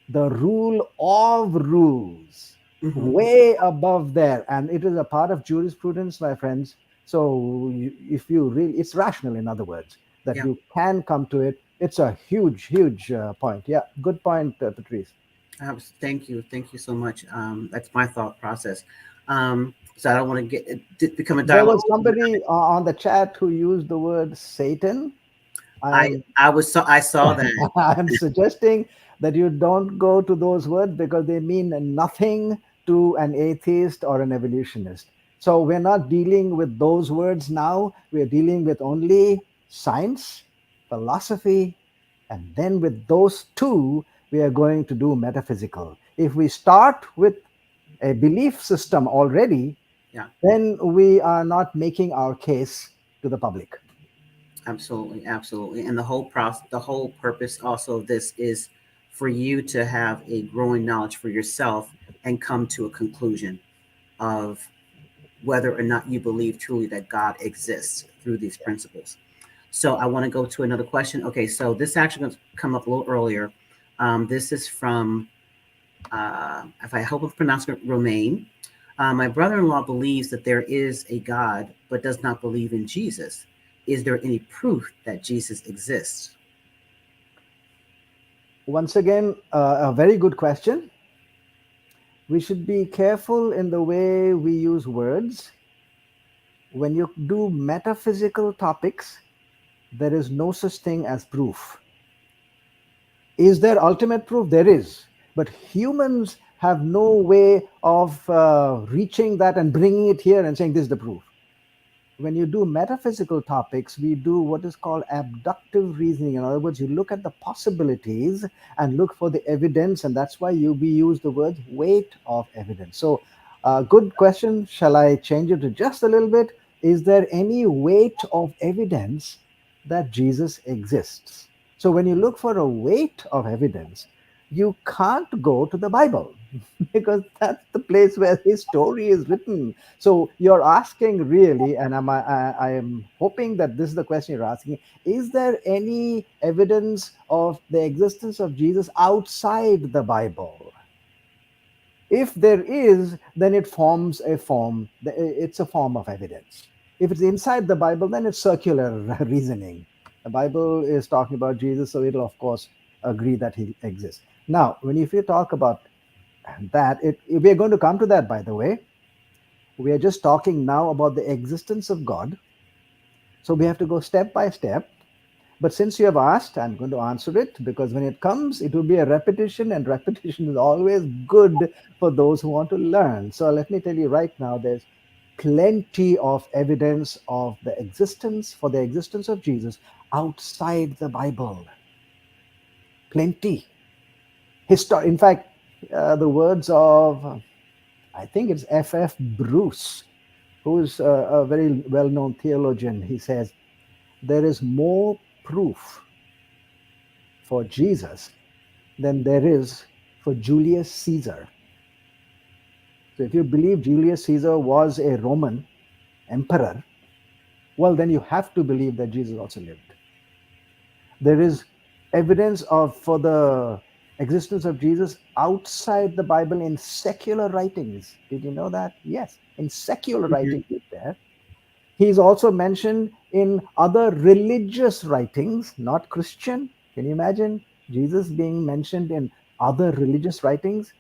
the rule of rules,
Mm-hmm.
way above there. And it is a part of jurisprudence, my friends. So if you really, it's rational, in other words, that
Yeah.
you can come to it. It's a huge, huge point. Yeah, good point, Patrice.
Thank you. Thank you so much. That's my thought process. So I don't want to get become a
There
dialogue.
was somebody on the chat who used the word Satan. I
I
am
I saw that.
I am suggesting that you don't go to those words because they mean nothing to an atheist or an evolutionist. So we're not dealing with those words now. We're dealing with only science, philosophy, and then with those two, we are going to do metaphysical. If we start with a belief system already,
Yeah.
then we are not making our case to the public.
Absolutely, absolutely. And the whole process, the whole purpose also of this is for you to have a growing knowledge for yourself and come to a conclusion of whether or not you believe truly that God exists through these principles. So I want to go to another question. Okay, so this actually going to come up a little earlier. This is from, if I hope I'm pronouncing it, Romaine. My brother-in-law believes that there is a God, but does not believe in Jesus. Is there any proof that Jesus exists?
Once again, a very good question. We should be careful in the way we use words. When you do metaphysical topics, there is no such thing as proof. Is there ultimate proof? There is. But humans have no way of reaching that and bringing it here and saying this is the proof. When you do metaphysical topics, we do what is called abductive reasoning. In other words, you look at the possibilities and look for the evidence, and that's why we use the word weight of evidence. So, good question. Shall I change it to just a little bit? Is there any weight of evidence that Jesus exists? So, when you look for a weight of evidence, you can't go to the Bible because that's the place where his story is written. So you're asking really, and I am hoping that this is the question you're asking: is there any evidence of the existence of Jesus outside the Bible? If there is, then it forms a form. It's a form of evidence. If it's inside the Bible, then it's circular reasoning. The Bible is talking about Jesus, so it'll of course agree that he exists. Now, if you talk about that, we're going to come to that, by the way. We are just talking now about the existence of God. So we have to go step by step. But since you have asked, I'm going to answer it, because when it comes, it will be a repetition, and repetition is always good for those who want to learn. So let me tell you right now, there's plenty of evidence of the existence of Jesus outside the Bible. Plenty. In fact, the words of, I think it's F.F. Bruce, who's a very well known theologian, he says, there is more proof for Jesus than there is for Julius Caesar. So if you believe Julius Caesar was a Roman emperor, well, then you have to believe that Jesus also lived. There is evidence for the existence of Jesus outside the Bible in secular writings. Did you know that? Yes, in secular
Mhm.
writings is there. He is also mentioned in other religious writings, not Christian. Can you imagine Jesus being mentioned in other religious writings?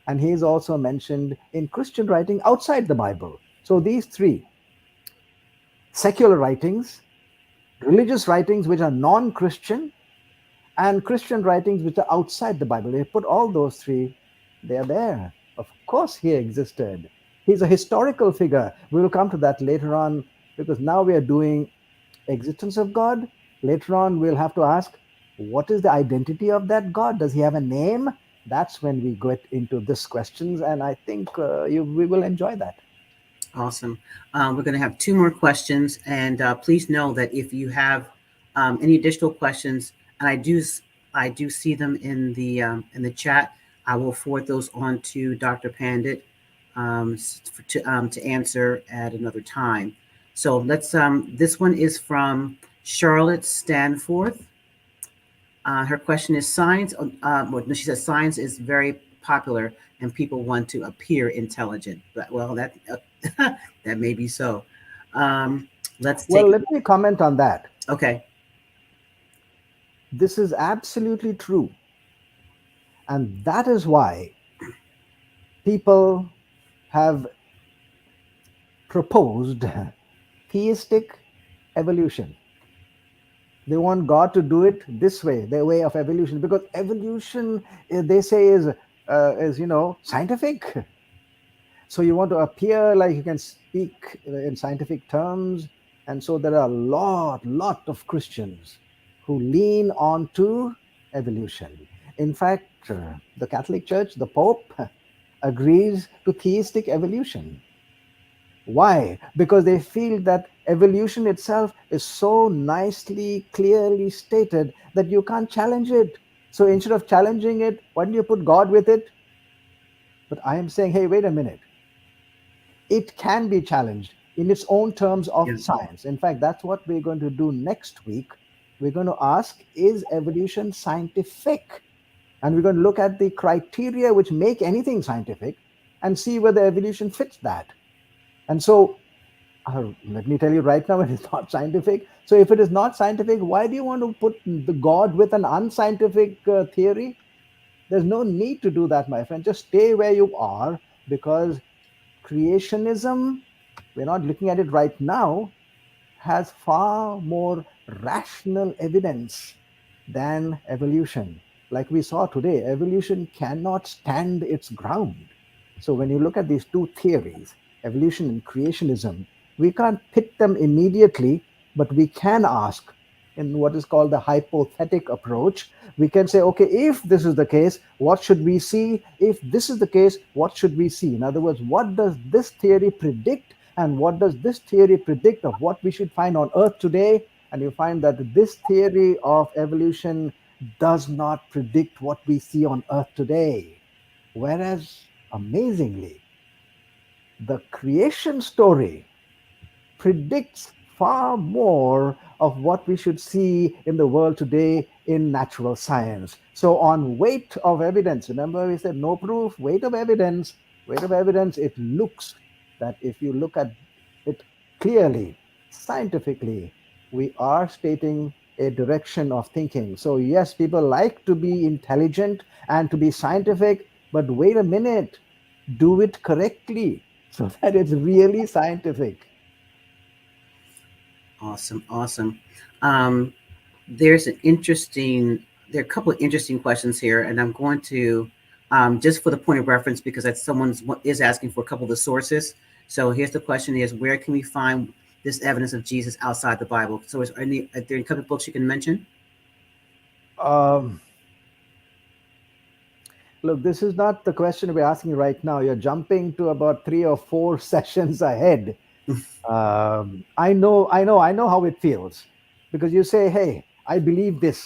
And he is also mentioned in Christian writing outside the Bible. So these three: secular writings, religious writings which are non Christian, and Christian writings which are outside the Bible. They put all those three, they are there. Of course, he existed. He's a historical figure. We will come to that later on, because now we are doing existence of God. Later on, we'll have to ask, what is the identity of that God? Does he have a name? That's when we get into this questions, and I think we will enjoy that.
Awesome. We're going to have two more questions, and please know that if you have any additional questions, and I do see them in the chat, I will forward those on to Dr. Pandit to answer at another time. So let's. This one is from Charlotte Stanforth. Her question is science. Well, no, she says science is very popular and people want to appear intelligent. But, well, that that may be so. Let's
Well,
take.
let me comment on that.
Okay.
This is absolutely true. And that is why people have proposed theistic evolution. They want God to do it this way, their way of evolution, because evolution, they say, is scientific. So you want to appear like you can speak in scientific terms, and so there are a lot of Christians who lean on to evolution. In fact, the Catholic Church, the Pope, agrees to theistic evolution. Why? Because they feel that evolution itself is so nicely, clearly stated that you can't challenge it. So instead of challenging it, why don't you put God with it? But I am saying, hey, wait a minute. It can be challenged in its own terms of
Yeah.
science. In fact, that's what we're going to do next week. We're going to ask, is evolution scientific? And we're going to look at the criteria which make anything scientific and see whether evolution fits that. And so, let me tell you right now, it is not scientific. So, if it is not scientific, why do you want to put the God with an unscientific theory? There's no need to do that, my friend. Just stay where you are, because creationism, we're not looking at it right now, has far more rational evidence than evolution. Like we saw today, evolution cannot stand its ground. So when you look at these two theories, evolution and creationism, we can't pit them immediately, but we can ask in what is called the hypothetic approach. We can say, okay, if this is the case, what should we see? If this is the case, what should we see? In other words, what does this theory predict? And what does this theory predict of what we should find on Earth today? And you find that this theory of evolution does not predict what we see on Earth today. Whereas, amazingly, the creation story predicts far more of what we should see in the world today in natural science. So, on weight of evidence, remember we said no proof, weight of evidence, it looks that if you look at it clearly, scientifically, we are stating a direction of thinking. So, yes, people like to be intelligent and to be scientific, but wait a minute, do it correctly so that it's really scientific.
Awesome. Awesome. Um, there's an interesting. There are a couple of interesting questions here, and I'm going to just for the point of reference because that's someone is asking for a couple of the sources. So here's the question: is where can we find this evidence of Jesus outside the Bible? So are there a couple of books you can mention?
Um, Look, this is not the question we're asking right now. You're jumping to about 3 or 4 sessions ahead. I know how it feels, because you say, "Hey, I believe this.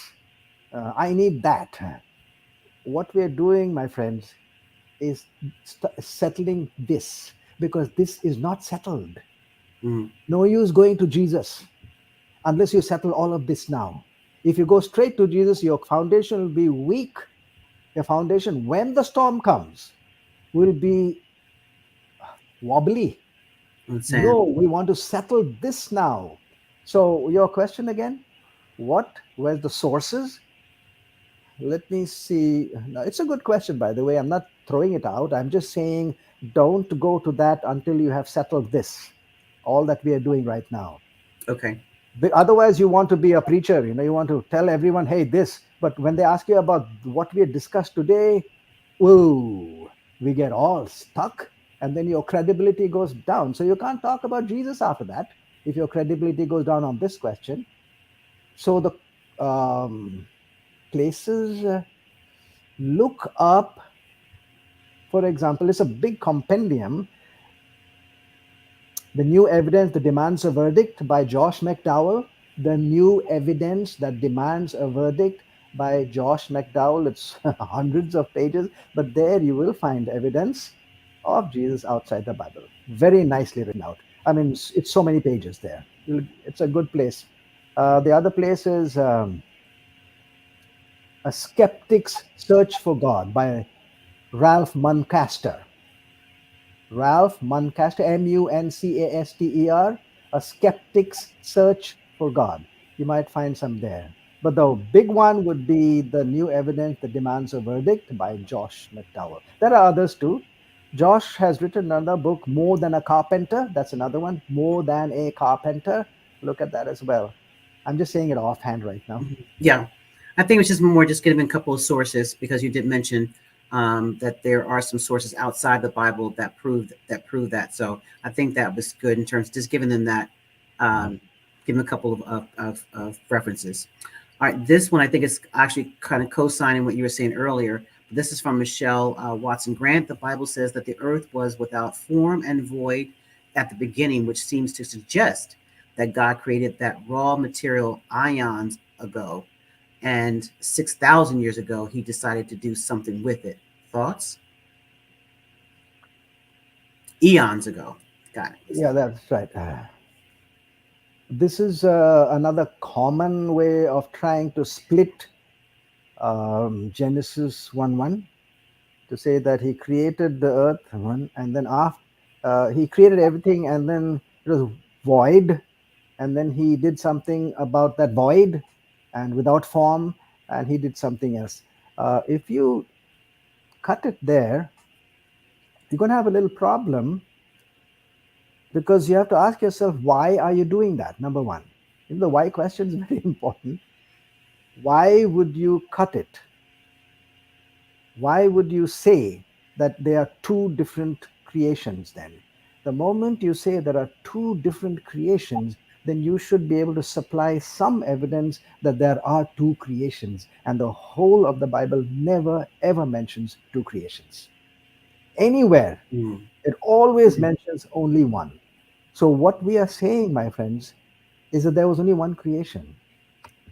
I need that." What we're doing, my friends, is settling this, because this is not settled.
Mm,
No use going to Jesus unless you settle all of this now. If you go straight to Jesus, your foundation will be weak. Your foundation, when the storm comes, will be wobbly.
understand.
No, we want to settle this now. So, your question again? What were the sources? Let me see. Now, it's a good question, by the way. I'm not throwing it out. I'm just saying don't go to that until you have settled this, all that we are doing right now.
Okay.
Otherwise, you want to be a preacher, you want to tell everyone, hey, this. But when they ask you about what we discussed today, ooh, we get all stuck, and then your credibility goes down. So you can't talk about Jesus after that. if your credibility goes down on this question. So the places, look up, for example, it's a big compendium, The New Evidence That Demands a Verdict by Josh McDowell. The New Evidence That Demands a Verdict by Josh McDowell. It's hundreds of pages, but there you will find evidence of Jesus outside the Bible. Very nicely written out. I mean, it's so many pages there. It's a good place. The other place is A Skeptic's Search for God by Ralph Muncaster. Ralph Muncaster, Muncaster, A Skeptic's Search for God. You might find some there. But the big one would be The New Evidence That Demands a Verdict by Josh McDowell. There are others too. Josh has written another book, More Than a Carpenter. That's another one, More Than a Carpenter. Look at that as well. I'm just saying it offhand right now.
Yeah, I think it's just more just giving a couple of sources, because you did mention that there are some sources outside the Bible that prove that. So I think that was good in terms of just giving them that, give them a couple of references. All right, this one I think is actually kind of co-signing what you were saying earlier. This is from Michelle Watson Grant. The Bible says that the earth was without form and void at the beginning, which seems to suggest that God created that raw material ions ago, and 6,000 years ago, he decided to do something with it. Thoughts? Eons ago. Got it.
Yeah, that's right. This is another common way of trying to split Genesis 1:1, to say that he created the earth one, and then after he created everything, and then it was void, and then he did something about that void and without form, and he did something else. If you cut it there, you're going to have a little problem, because you have to ask yourself, why are you doing that? Number one, the why question is very important. Why would you cut it? Why would you say that there are two different creations then? The moment you say there are two different creations, then you should be able to supply some evidence that there are two creations. And the whole of the Bible never ever mentions two creations. Anywhere, it always mentions only one. So, what we are saying, my friends, is that there was only one creation.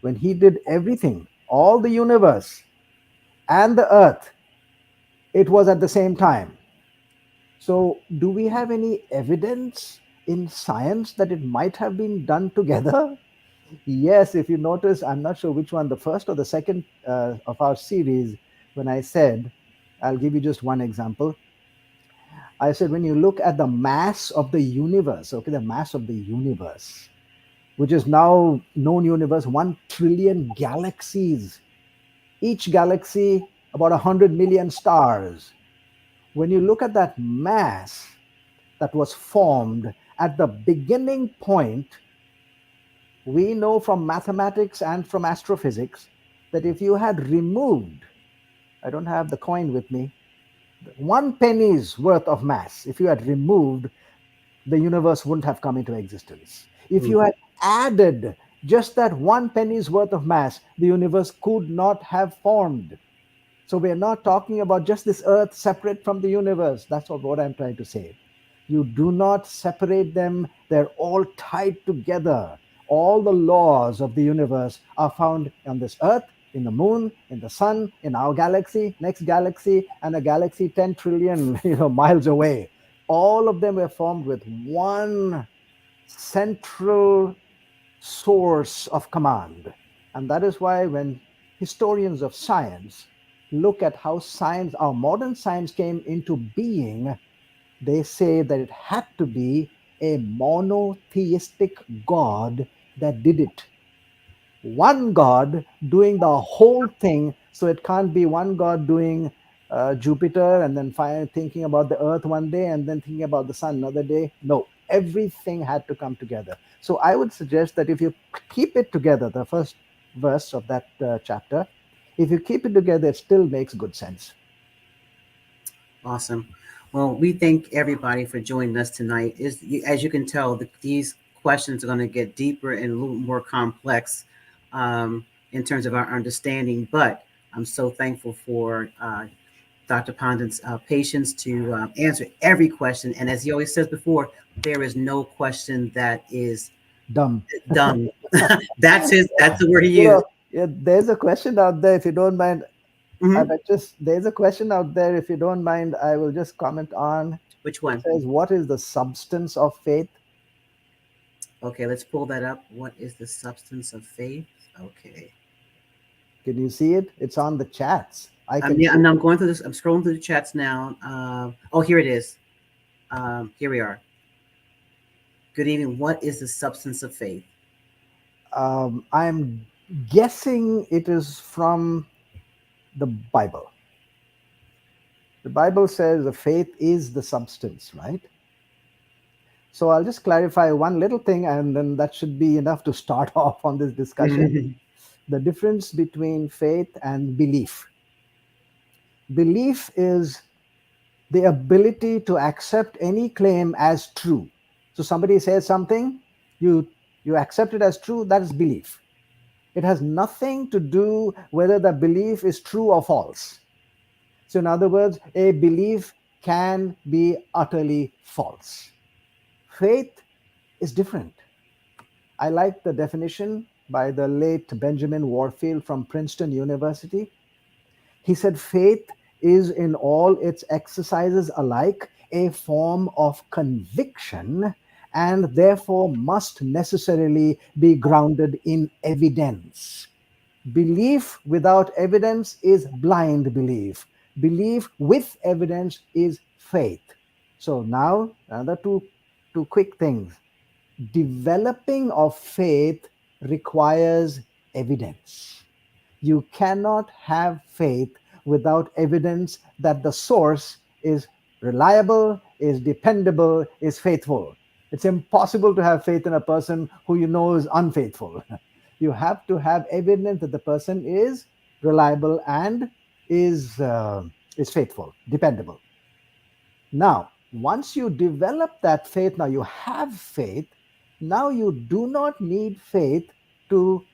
When he did everything, all the universe and the earth, it was at the same time. So, do we have any evidence in science that it might have been done together? Yes, if you notice, I'm not sure which one, the first or the second of our series, when I said, I'll give you just one example. I said, when you look at the mass of the universe, okay, the mass of the universe, which is now known universe, 1 trillion galaxies, each galaxy about 100 million stars. When you look at that mass that was formed at the beginning point, we know from mathematics and from astrophysics that if you had removed, I don't have the coin with me, 1 penny's worth of mass, if you had removed, the universe wouldn't have come into existence. If you had added just that 1 penny's worth of mass, the universe could not have formed. So we're not talking about just this earth separate from the universe. That's what I'm trying to say. You do not separate them. They're all tied together. All the laws of the universe are found on this earth, in the moon, in the sun, in our galaxy, next galaxy, and a galaxy 10 trillion miles away. All of them were formed with one central source of command. And that is why when historians of science look at how science, our modern science, came into being, they say that it had to be a monotheistic God that did it. One God doing the whole thing. So it can't be one God doing Jupiter and then thinking about the earth one day and then thinking about the sun another day. No, everything had to come together. So I would suggest that if you keep it together, the first verse of that chapter, if you keep it together, it still makes good sense.
Awesome. Well, we thank everybody for joining us tonight. As you can tell, these questions are going to get deeper and a little more complex in terms of our understanding. But I'm so thankful for Dr. Pandit's patience to answer every question. And as he always says before, there is no question that is
Dumb.
dumb. That's the word he
You
used.
know, yeah, there's a question out there, if you don't mind.
Mhm.
There's a question out there, if you don't mind, I will just comment on.
Which
It
one?
says, what is the substance of faith?
Okay, let's pull that up. What is the substance of faith? Okay.
Can you see it? It's on the chats. I can
Yeah,
see
I'm
it.
going through this. I'm scrolling through the chats now. Oh, here it is. Here we are. Good evening. What is the substance of faith?
I'm guessing it is from the Bible. The Bible says the faith is the substance, right? So I'll just clarify one little thing, and then that should be enough to start off on this discussion. The difference between faith and belief. Belief is the ability to accept any claim as true. So somebody says something, you you accept it as true, that is belief. It has nothing to do whether the belief is true or false. So in other words, a belief can be utterly false. Faith is different. I like the definition by the late Benjamin Warfield from Princeton University. He said, faith is in all its exercises alike a form of conviction and therefore must necessarily be grounded in evidence. Belief without evidence is blind belief. Belief with evidence is faith. So now, another two quick things. Developing of faith requires evidence. You cannot have faith without evidence that the source is reliable, is dependable, is faithful. It's impossible to have faith in a person who you know is unfaithful. You have to have evidence that the person is reliable and is faithful, dependable. Now, once you develop that faith, now you have faith. Now you do not need faith to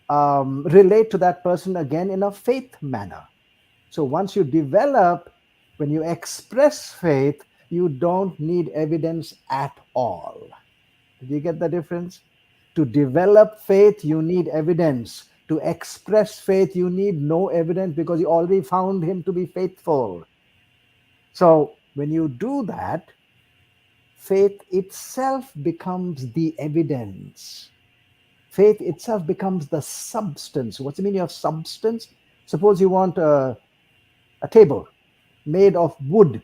relate to that person again in a faith manner. So once you develop, when you express faith, you don't need evidence at all. Did you get the difference? To develop faith, you need evidence. To express faith, you need no evidence because you already found him to be faithful. So when you do that, faith itself becomes the evidence. Faith itself becomes the substance. What's the meaning of substance? Suppose you want a table made of wood.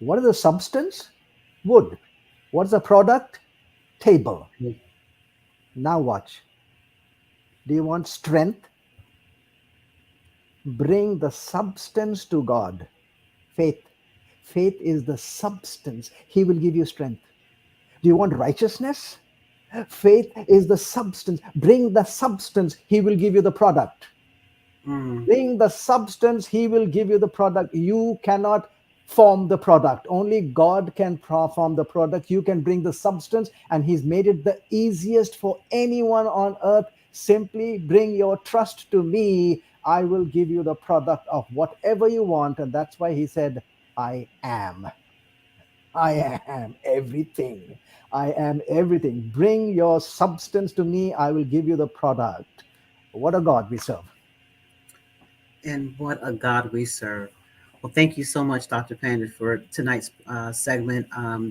What is the substance? Wood. What's the product? Table. Now watch. Do you want strength? Bring the substance to God. Faith. Faith is the substance. He will give you strength. Do you want righteousness? Faith is the substance. Bring the substance. He will give you the product.
Mm.
Bring the substance, he will give you the product. You cannot form the product. Only God can form the product. You can bring the substance, and he's made it the easiest for anyone on earth. Simply bring your trust to me. I will give you the product of whatever you want. And that's why he said, I am. I am everything. I am everything. Bring your substance to me. I will give you the product. What a God we serve.
And what a God we serve. Well, thank you so much, Dr. Pandit, for tonight's segment.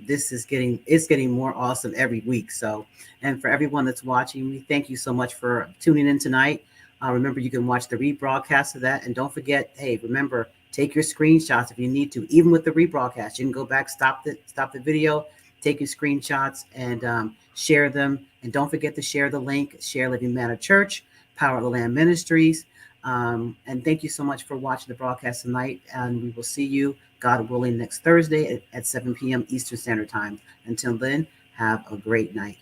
This is getting more awesome every week. So, and for everyone that's watching, we thank you so much for tuning in tonight. Remember, you can watch the rebroadcast of that, and don't forget, hey, remember, take your screenshots if you need to. Even with the rebroadcast, you can go back, stop the video, take your screenshots, and share them. And don't forget to share the link. Share Living Matter Church, Power of the Land Ministries. And thank you so much for watching the broadcast tonight. And we will see you, God willing, next Thursday at 7 p.m. Eastern Standard Time. Until then, have a great night.